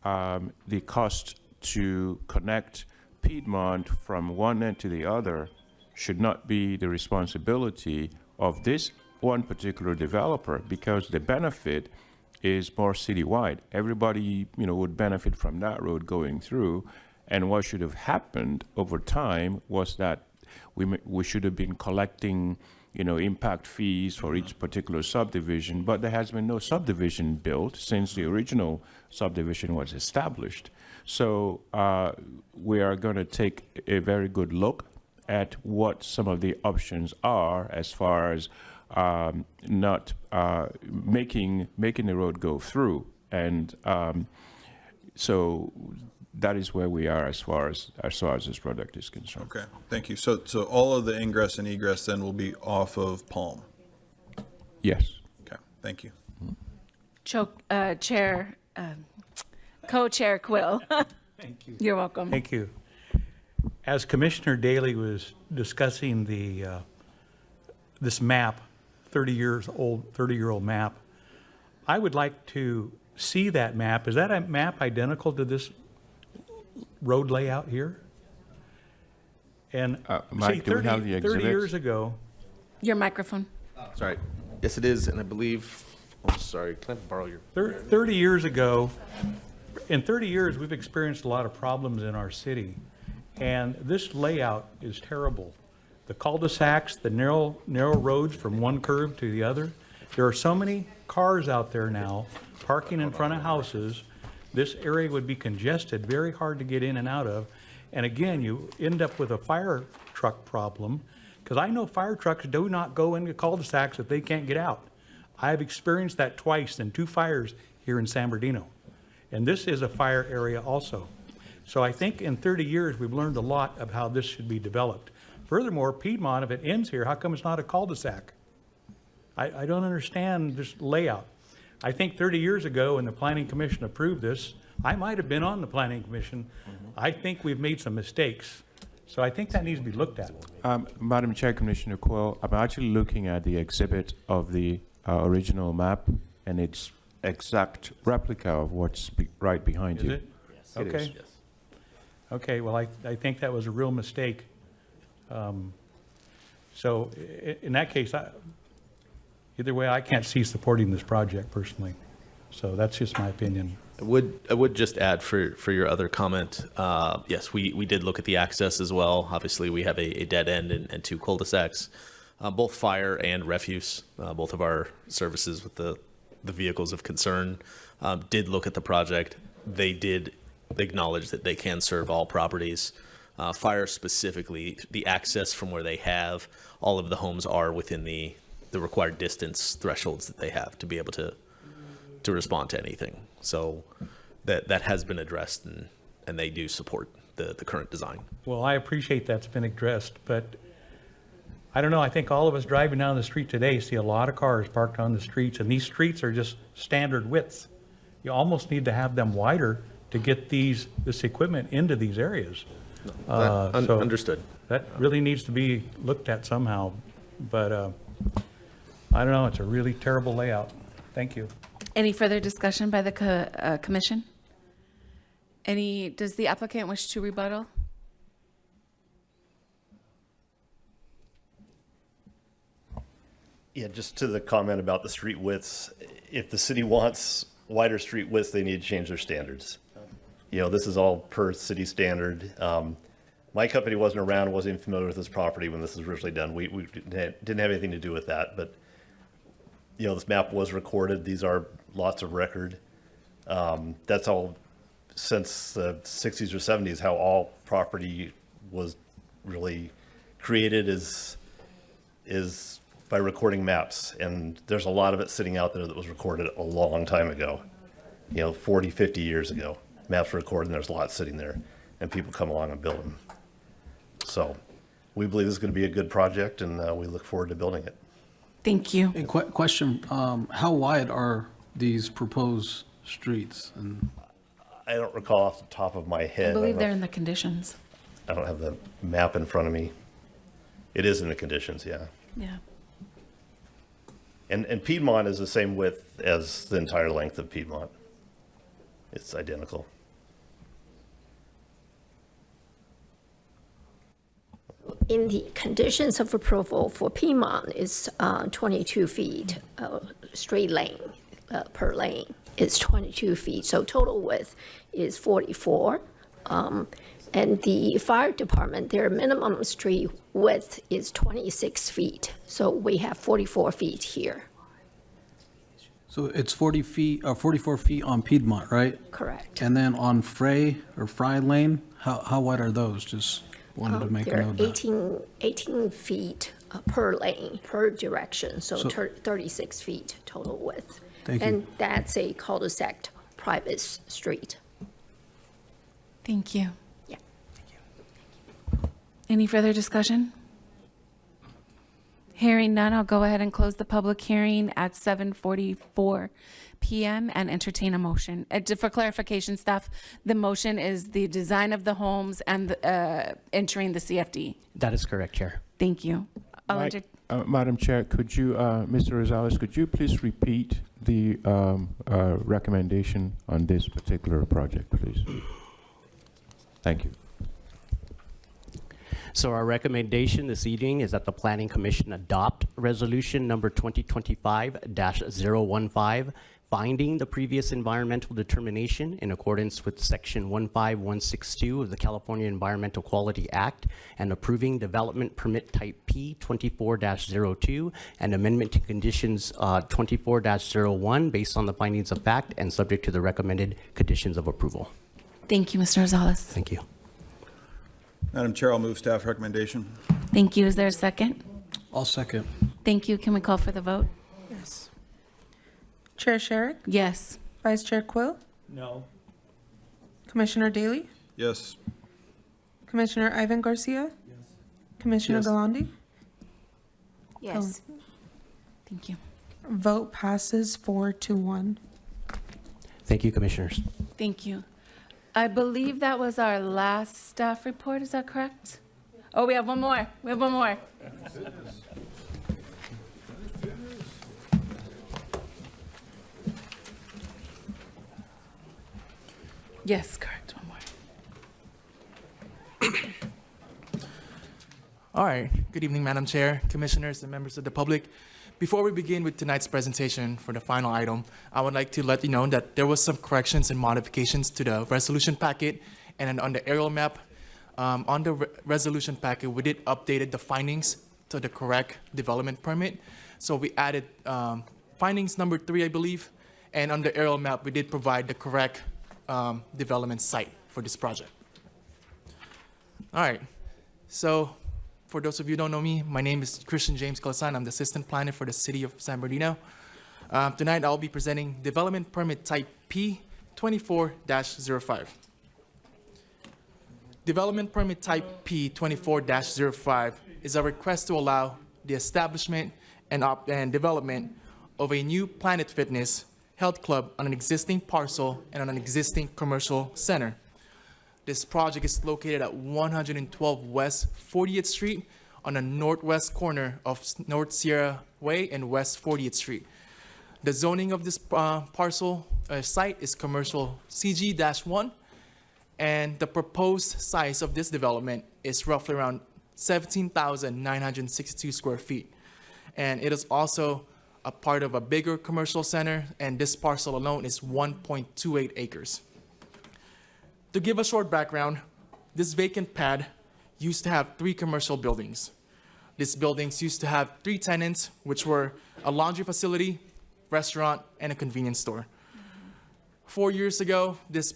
the cost to connect Piedmont from one end to the other should not be the responsibility of this one particular developer, because the benefit is more citywide. Everybody, would benefit from that road going through. And what should have happened over time was that we should have been collecting, impact fees for each particular subdivision, but there has been no subdivision built since the original subdivision was established. So we are going to take a very good look at what some of the options are as far as not making the road go through, and so that is where we are as far as this project is concerned. Okay, thank you. So all of the ingress and egress then will be off of Palm? Yes. Okay, thank you. Co-chair Quill. Thank you. You're welcome. Thank you. As Commissioner Daley was discussing this map, 30-year-old map, I would like to see that map. Is that a map identical to this road layout here? And Mike, do we have the 30 exhibits? years ago, Your microphone. Sorry. Yes, it is, and I believe, I'm sorry, can I borrow your? 30 years ago, in 30 years, we've experienced a lot of problems in our city, and this layout is terrible. The cul-de-sacs, the narrow roads from one curve to the other. There are so many cars out there now parking in front of houses. This area would be congested, very hard to get in and out of. And again, you end up with a fire truck problem, because I know fire trucks do not go into cul-de-sacs if they can't get out. I've experienced that twice in 2 fires here in San Bernardino. And this is a fire area also. So I think in 30 years, we've learned a lot of how this should be developed. Furthermore, Piedmont, if it ends here, how come it's not a cul-de-sac? I don't understand this layout. I think 30 years ago, when the Planning Commission approved this, I might have been on the Planning Commission. I think we've made some mistakes. So I think that needs to be looked at. Madam Chair, Commissioner Quill, I'm actually looking at the exhibit of the original map, and it's exact replica of what's right behind Is you. it? Yes. It Okay. is, yes. Okay, well, I think that was a real mistake. So in that case, either way, I can't see supporting this project personally. So that's just my opinion. I would just add for your other comment, yes, we did look at the access as well. Obviously, we have a dead end and 2 cul-de-sacs, both fire and refuse. Both of our services with the vehicles of concern did look at the project. They did acknowledge that they can serve all properties. Fire specifically, the access from where they have, all of the homes are within the required distance thresholds that they have to be able to respond to anything. So that has been addressed, and they do support the current design. Well, I appreciate that's been addressed, but I don't know, I think all of us driving down the street today see a lot of cars parked on the streets, and these streets are just standard widths. You almost need to have them wider to get this equipment into these areas. So Understood. That really needs to be looked at somehow, but I don't know, it's a really terrible layout. Thank you. Any further discussion by the commission? Does the applicant wish to rebuttal? Yeah, just to the comment about the street widths, if the city wants wider street widths, they need to change their standards. This is all per city standard. My company wasn't around, wasn't even familiar with this property when this was originally done. We didn't have anything to do with that, but this map was recorded. These are lots of record. That's all since the 60s or 70s, how all property was really created is by recording maps. And there's a lot of it sitting out there that was recorded a long time ago, 40, 50 years ago. Maps were recorded and there's lots sitting there and people come along and build them. So we believe this is going to be a good project and we look forward to building it. Thank you. A question, how wide are these proposed streets? And I don't recall off the top of my head. I believe they're in the conditions. I don't have the map in front of me. It is in the conditions, yeah. Yeah. And Piedmont is the same width as the entire length of Piedmont. It's identical. In the conditions of approval for Piedmont is 22 feet straight lane per lane. It's 22 feet, so total width is 44. And the fire department, their minimum street width is 26 feet. So we have 44 feet here. so it's 44 feet on Piedmont, right? Correct. And then on Fry Lane, how wide are those? Just wanted to make a They're note of that. 18 feet per lane, per direction, so So- 36 feet total width. Thank you. And that's a cul-de-sac private street. Thank you. Yeah. Any further discussion? Hearing none, I'll go ahead and close the public hearing at 7:44 PM and entertain a motion. For clarification, staff, the motion is the design of the homes and entering the CFD. That is correct, Chair. Thank you. I'll Mike, enter- Madam Chair, could you, Mr. Rosales, could you please repeat the recommendation on this particular project, please? Thank you. So our recommendation this evening is that the Planning Commission adopt resolution number 2025-015, finding the previous environmental determination in accordance with section 15162 of the California Environmental Quality Act and approving development permit type P 24-02 and amendment to conditions 24-01 based on the findings of fact and subject to the recommended conditions of approval. Thank you, Mr. Rosales. Thank you. Madam Chair, I'll move staff recommendation. Thank you. Is there a second? I'll second. Thank you. Can we call for the vote? Yes. Chair Sherrick? Yes. Vice Chair Quill? No. Commissioner Daly? Yes. Commissioner Ivan Garcia? Yes. Commissioner Yes. Galandi? Yes. Thank you. Vote passes 4-1. Thank you, Commissioners. Thank you. I believe that was our last staff report. Is that correct? Oh, we have one more. We have one more. Yes, correct. One more. All right. Good evening, Madam Chair, Commissioners, and members of the public. Before we begin with tonight's presentation for the final item, I would like to let you know that there was some corrections and modifications to the resolution packet and then on the aerial map. On the resolution packet, we did updated the findings to the correct development permit. So we added findings number 3, I believe, and on the aerial map, we did provide the correct development site for this project. All right. So for those of you who don't know me, my name is Christian James Calasan. I'm the assistant planner for the city of San Bernardino. Tonight, I'll be presenting development permit type P 24-05. Development permit type P 24-05 is a request to allow the establishment and development of a new Planet Fitness health club on an existing parcel and on an existing commercial center. This project is located at 112 West 40th Street on the northwest corner of North Sierra Way and West 40th Street. The zoning of this parcel site is commercial CG-1, and the proposed size of this development is roughly around 17,962 square feet. And it is also a part of a bigger commercial center, and this parcel alone is 1.28 acres. To give a short background, this vacant pad used to have 3 commercial buildings. These buildings used to have 3 tenants, which were a laundry facility, restaurant, and a convenience store. 4 years ago, this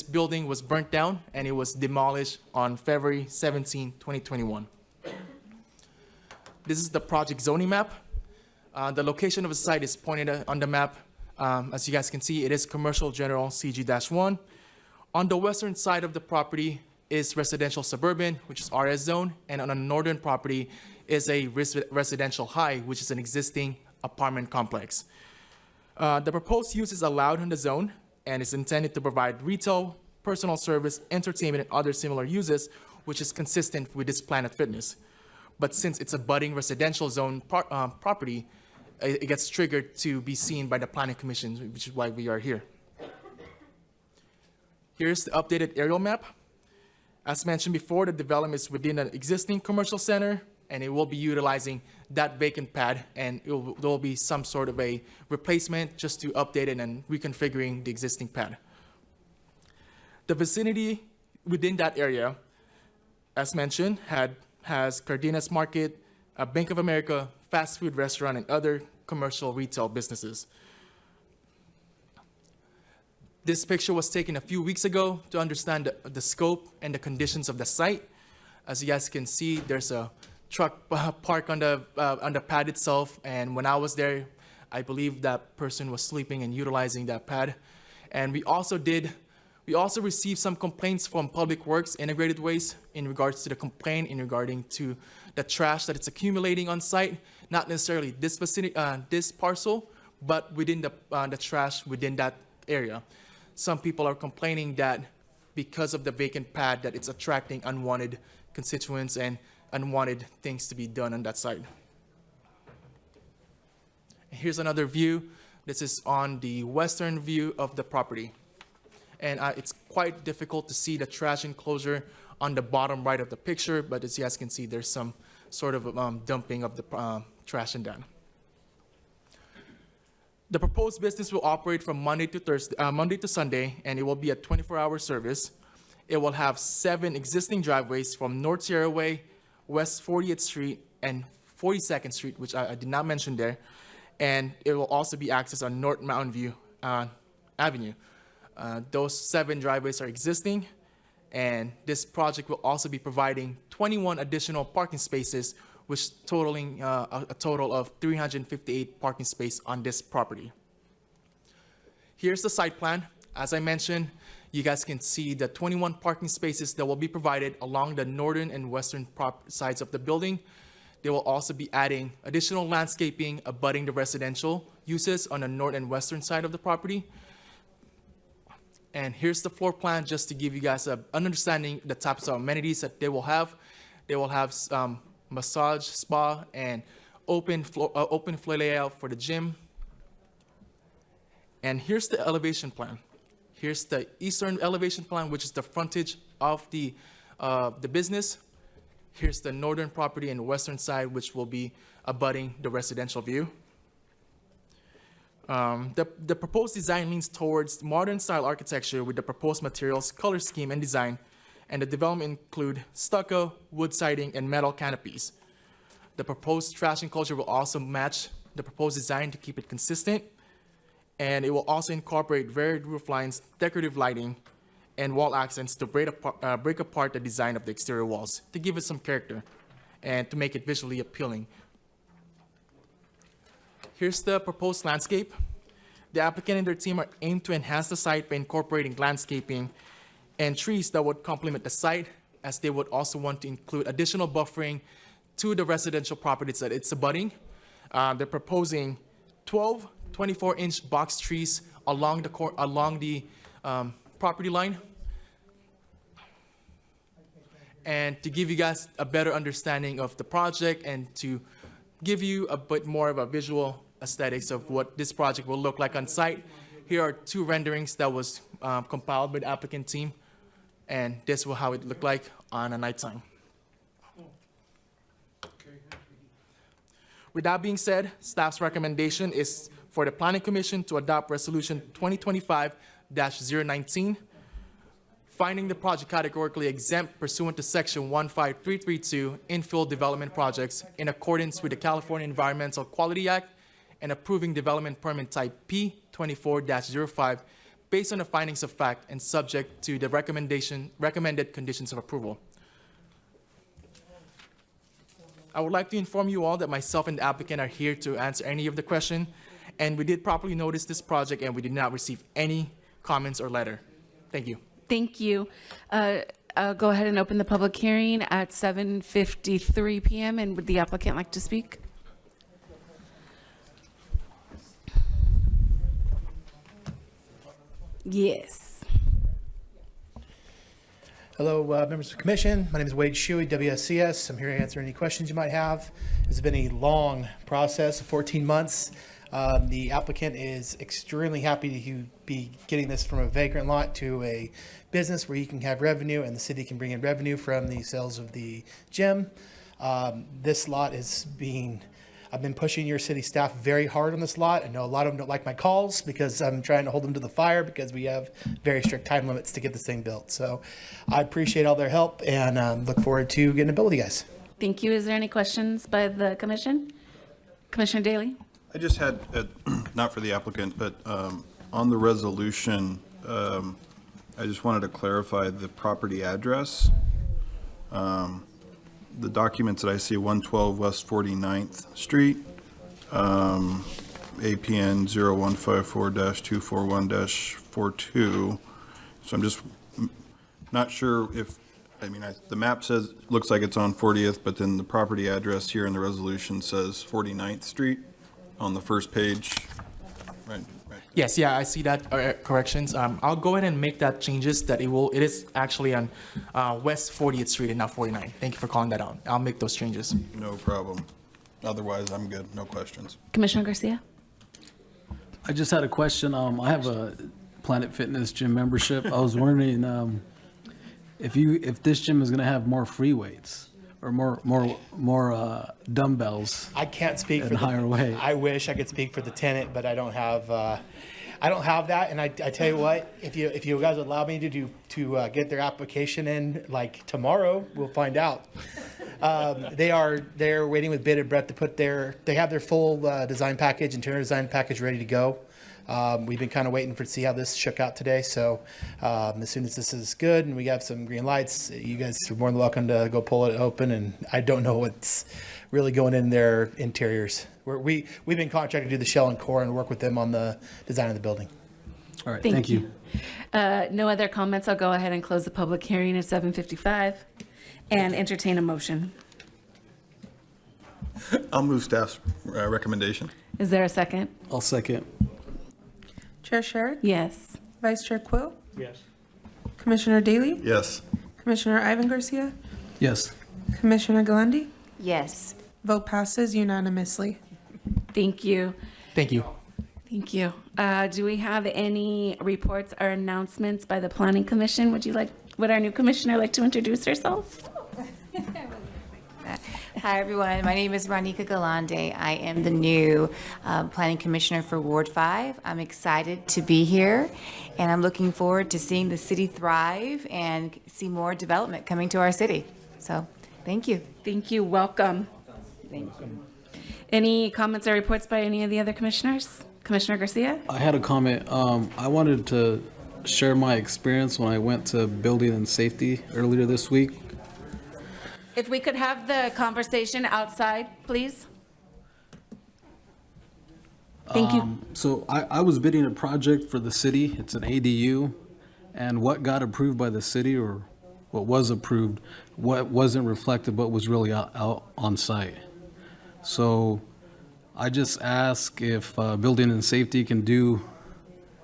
building was burnt down and it was demolished on February 17, 2021. This is the project zoning map. The location of the site is pointed on the map. As you guys can see, it is commercial general CG-1. On the western side of the property is residential suburban, which is RS zone, and on the northern property is a residential high, which is an existing apartment complex. The proposed use is allowed in the zone and is intended to provide retail, personal service, entertainment, and other similar uses, which is consistent with this Planet Fitness. But since it's a budding residential zone property, it gets triggered to be seen by the Planning Commission, which is why we are here. Here's the updated aerial map. As mentioned before, the development is within an existing commercial center, and it will be utilizing that vacant pad, and there will be some sort of a replacement just to update it and reconfiguring the existing pad. The vicinity within that area, as mentioned, has Cardenas Market, a Bank of America, fast food restaurant, and other commercial retail businesses. This picture was taken a few weeks ago to understand the scope and the conditions of the site. As you guys can see, there's a truck parked on the pad itself, and when I was there, I believe that person was sleeping and utilizing that pad. And we also received some complaints from Public Works Integrated Waste in regards to the complaint in regarding to the trash that it's accumulating on site, not necessarily this vicinity, this parcel, but within the trash within that area. Some people are complaining that because of the vacant pad that it's attracting unwanted constituents and unwanted things to be done on that site. Here's another view. This is on the western view of the property. And it's quite difficult to see the trash enclosure on the bottom right of the picture, but as you guys can see, there's some sort of dumping of the trash in that. The proposed business will operate from Monday to Sunday, and it will be a 24-hour service. It will have 7 existing driveways from North Sierra Way, West 40th Street, and 42nd Street, which I did not mention there. And it will also be accessed on North Mountain View Avenue. Those 7 driveways are existing, and this project will also be providing 21 additional parking spaces, which totaling a total of 358 parking spaces on this property. Here's the site plan. As I mentioned, you guys can see the 21 parking spaces that will be provided along the northern and western sides of the building. They will also be adding additional landscaping abutting the residential uses on the north and western side of the property. And here's the floor plan just to give you guys an understanding of the types of amenities that they will have. They will have massage, spa, and open floor layout for the gym. And here's the elevation plan. Here's the eastern elevation plan, which is the frontage of the business. Here's the northern property and western side, which will be abutting the residential view. The proposed design leans towards modern style architecture with the proposed materials, color scheme, and design, and the development include stucco, wood siding, and metal canopies. The proposed trash enclosure will also match the proposed design to keep it consistent, and it will also incorporate varied roof lines, decorative lighting, and wall accents to break apart the design of the exterior walls to give it some character and to make it visually appealing. Here's the proposed landscape. The applicant and their team are aimed to enhance the site by incorporating landscaping and trees that would complement the site, as they would also want to include additional buffering to the residential properties that it's abutting. They're proposing 12 24-inch box trees along the property line. And to give you guys a better understanding of the project and to give you a bit more of a visual aesthetics of what this project will look like on site, here are 2 renderings that was compiled by the applicant team, and this will how it look like on a nighttime. With that being said, staff's recommendation is for the Planning Commission to adopt Resolution 2025-019, finding the project categorically exempt pursuant to Section 15332 infill development projects in accordance with the California Environmental Quality Act, and approving development permit type P24-05 based on the findings of fact and subject to the recommended conditions of approval. I would like to inform you all that myself and the applicant are here to answer any of the question, and we did properly notice this project, and we did not receive any comments or letter. Thank you. Thank you. I'll go ahead and open the public hearing at 7:53 PM, and would the applicant like to speak? Yes. Hello, members of the commission. My name is Wade Shuey, WSCS. I'm here to answer any questions you might have. It's been a long process of 14 months. The applicant is extremely happy to be getting this from a vacant lot to a business where he can have revenue and the city can bring in revenue from the sales of the gym. This lot is I've been pushing your city staff very hard on this lot. I know a lot of them don't like my calls because I'm trying to hold them to the fire because we have very strict time limits to get this thing built. So I appreciate all their help and look forward to getting it built with you guys. Thank you. Is there any questions by the commission? Commissioner Daly? I just had, not for the applicant, but on the resolution, I just wanted to clarify the property address. The documents that I see, 112 West 49th Street, APN 0154-241-42. So I'm just not sure if, the map says, looks like it's on 40th, but then the property address here in the resolution says 49th Street on the first page. Right. Yes, yeah, I see that corrections. I'll go ahead and make that changes that it is actually on West 40th Street and not 49. Thank you for calling that out. I'll make those changes. No problem. Otherwise, I'm good. No questions. Commissioner Garcia? I just had a question. I have a Planet Fitness gym membership. I was wondering if this gym is going to have more free weights or more dumbbells. I can't speak for higher weight. I wish I could speak for the tenant, but I don't have that. And I tell you what, if you guys would allow me to get their application in like tomorrow, we'll find out. They're waiting with bated breath to they have their full design package, interior design package ready to go. We've been kind of waiting to see how this shook out today. So as soon as this is good and we have some green lights, you guys are more than welcome to go pull it open. And I don't know what's really going in their interiors. We've been contracted to do the shell and core and work with them on the design of the building. All right, thank you. No other comments. I'll go ahead and close the public hearing at 7:55 and entertain a motion. I'll move staff's recommendation. Is there a second? I'll second. Chair Sherrick? Yes. Vice Chair Quill? Yes. Commissioner Daly? Yes. Commissioner Ivan Garcia? Yes. Commissioner Galandi? Yes. Vote passes unanimously. Thank you. Thank you. Thank you. Do we have any reports or announcements by the Planning Commission? Would our new commissioner like to introduce herself? Hi, everyone. My name is Ronika Galande. I am the new Planning Commissioner for Ward 5. I'm excited to be here, and I'm looking forward to seeing the city thrive and see more development coming to our city. So, thank you. Thank you. Welcome. Thank you. Any comments or reports by any of the other commissioners? Commissioner Garcia? I had a comment. I wanted to share my experience when I went to Building and Safety earlier this week. If we could have the conversation outside, please. Thank you. So I was bidding a project for the city. It's an ADU. And what got approved by the city, or what was approved, what wasn't reflected, what was really out on site. So I just ask if Building and Safety can do,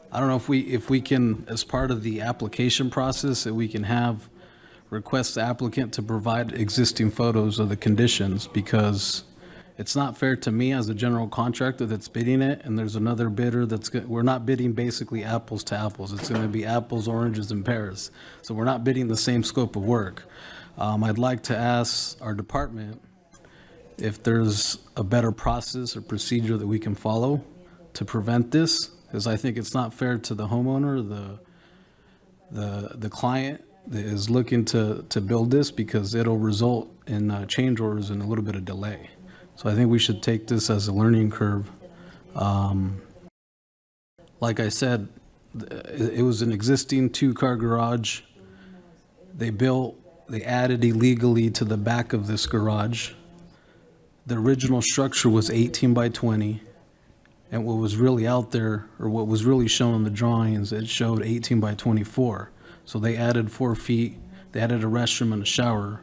I don't know if we can, as part of the application process, that we can have request the applicant to provide existing photos of the conditions, because it's not fair to me as a general contractor that's bidding it, and there's another bidder we're not bidding basically apples to apples. It's going to be apples, oranges, and pears. So we're not bidding the same scope of work. I'd like to ask our department if there's a better process or procedure that we can follow to prevent this, because I think it's not fair to the homeowner, the client that is looking to build this, because it'll result in change orders and a little bit of delay. So I think we should take this as a learning curve. Like I said, it was an existing 2-car garage. They added illegally to the back of this garage. the original structure was 18 by 20, and what was really out there, or what was really shown in the drawings, it showed 18 by 24. So they added 4 feet, they added a restroom and a shower,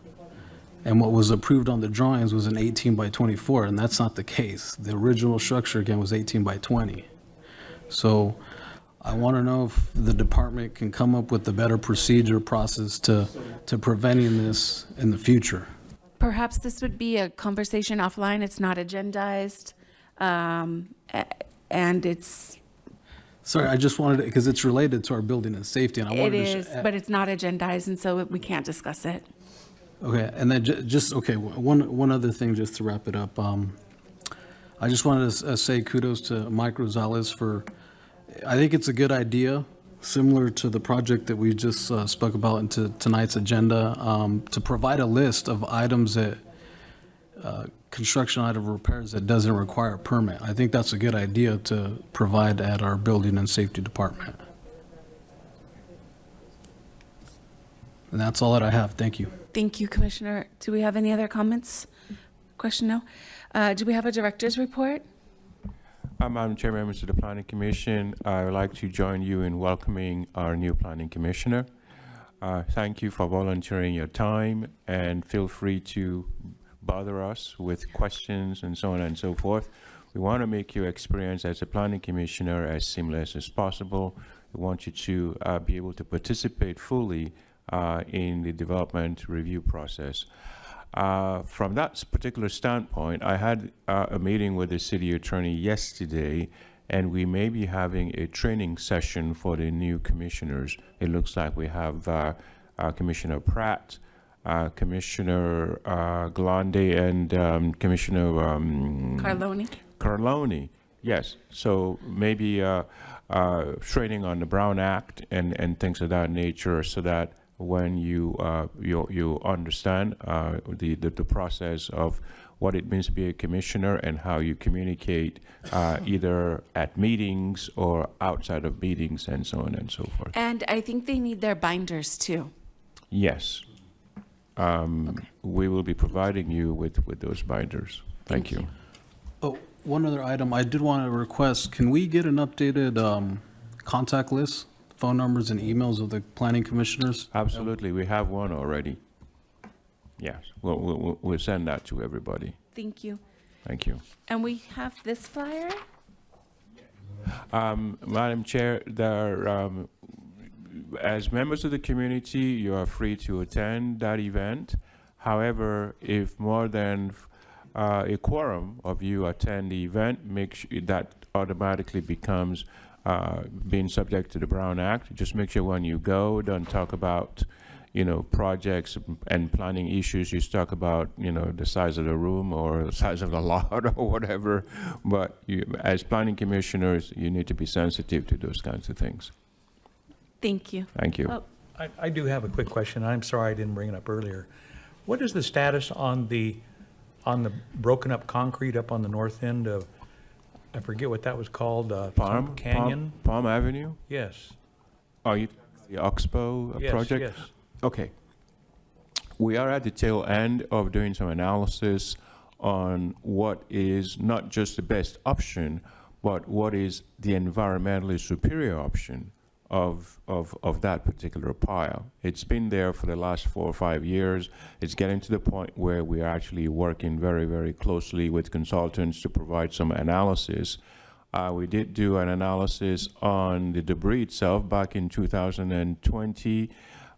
and what was approved on the drawings was an 18 by 24, and that's not the case. The original structure, again, was 18 by 20. So I want to know if the department can come up with a better procedure process to preventing this in the future. Perhaps this would be a conversation offline. It's not agendized, and it's. Sorry, I just wanted to, because it's related to our building and safety, and I It wanted is, to. but it's not agendized, and so we can't discuss it. Okay, and then okay, one other thing just to wrap it up. I just wanted to say kudos to Mike Rosales for, I think it's a good idea, similar to the project that we just spoke about into tonight's agenda, to provide a list of items that, construction item repairs that doesn't require a permit. I think that's a good idea to provide at our building and safety department. And that's all that I have. Thank you. Thank you, Commissioner. Do we have any other comments? Question, no. Do we have a director's report? Madam Chair, members of the Planning Commission, I would like to join you in welcoming our new Planning Commissioner. Thank you for volunteering your time, and feel free to bother us with questions and so on and so forth. We want to make your experience as a Planning Commissioner as seamless as possible. We want you to be able to participate fully in the development review process. From that particular standpoint, I had a meeting with the city attorney yesterday, and we may be having a training session for the new commissioners. It looks like we have Commissioner Pratt, Commissioner Galande, and Commissioner Carloni. Yes. So maybe training on the Brown Act and things of that nature, so that when you understand the process of what it means to be a commissioner and how you communicate either at meetings or outside of meetings and so on and so forth. And I think they need their binders too. Yes. We will be providing you with those binders. Thank you. Oh, one other item. I did want to request, can we get an updated contact list, phone numbers and emails of the planning commissioners? Absolutely. We have one already. Yes. We'll send that to everybody. Thank you. Thank you. And we have this flyer? Madam Chair, as members of the community, you are free to attend that event. However, if more than a quorum of you attend the event, make sure that automatically becomes being subject to the Brown Act. Just make sure when you go, don't talk about, projects and planning issues. You talk about, the size of the room or the size of the lot or whatever. But as planning commissioners, you need to be sensitive to those kinds of things. Thank you. Thank you. Oh, I do have a quick question. I'm sorry I didn't bring it up earlier. What is the status on the broken up concrete up on the north end of, I forget what that was called, Palm Canyon? Palm Avenue? Yes. Oh, the Oxbow project? Yes. Okay. We are at the tail end of doing some analysis on what is not just the best option, but what is the environmentally superior option of that particular pile. It's been there for the last 4 or 5 years. It's getting to the point where we are actually working very, very closely with consultants to provide some analysis. We did do an analysis on the debris itself back in 2020.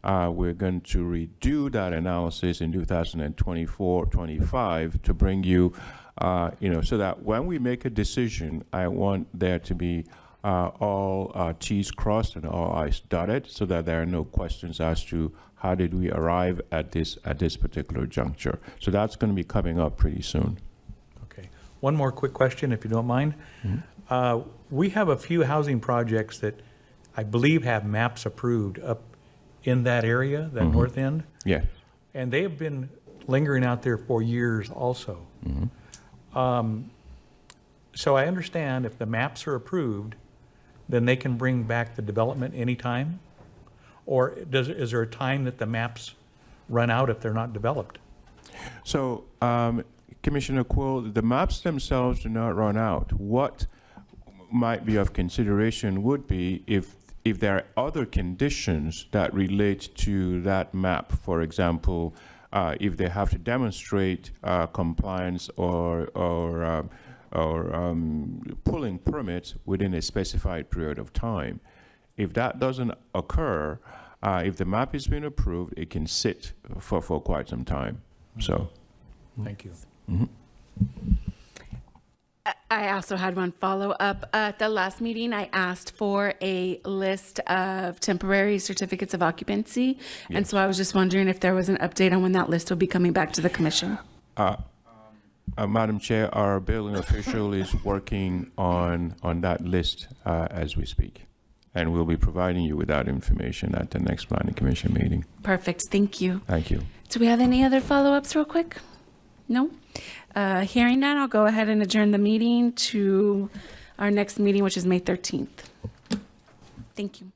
We're going to redo that analysis in 2024-25 to bring you, so that when we make a decision, I want there to be all T's crossed and all I's dotted, so that there are no questions as to how did we arrive at this particular juncture. So that's going to be coming up pretty soon. Okay. One more quick question, if you don't mind. Mm-hmm. We have a few housing projects that I believe have maps approved up in that area, that north end. Yeah. And they have been lingering out there for years also. Mm-hmm. So I understand if the maps are approved, then they can bring back the development anytime? Or is there a time that the maps run out if they're not developed? So Commissioner Quill, the maps themselves do not run out. What might be of consideration would be if there are other conditions that relate to that map. For example, if they have to demonstrate compliance or pulling permits within a specified period of time. If that doesn't occur, if the map has been approved, it can sit for quite some time. So, Thank you. I also had one follow-up. At the last meeting, I asked for a list of temporary certificates of occupancy. And so I was just wondering if there was an update on when that list will be coming back to the commission. Madam Chair, our building official is working on that list as we speak. And we'll be providing you with that information at the next Planning Commission meeting. Perfect, thank you. Thank you. Do we have any other follow-ups real quick? No? Hearing none, I'll go ahead and adjourn the meeting to our next meeting, which is May 13th. Thank you.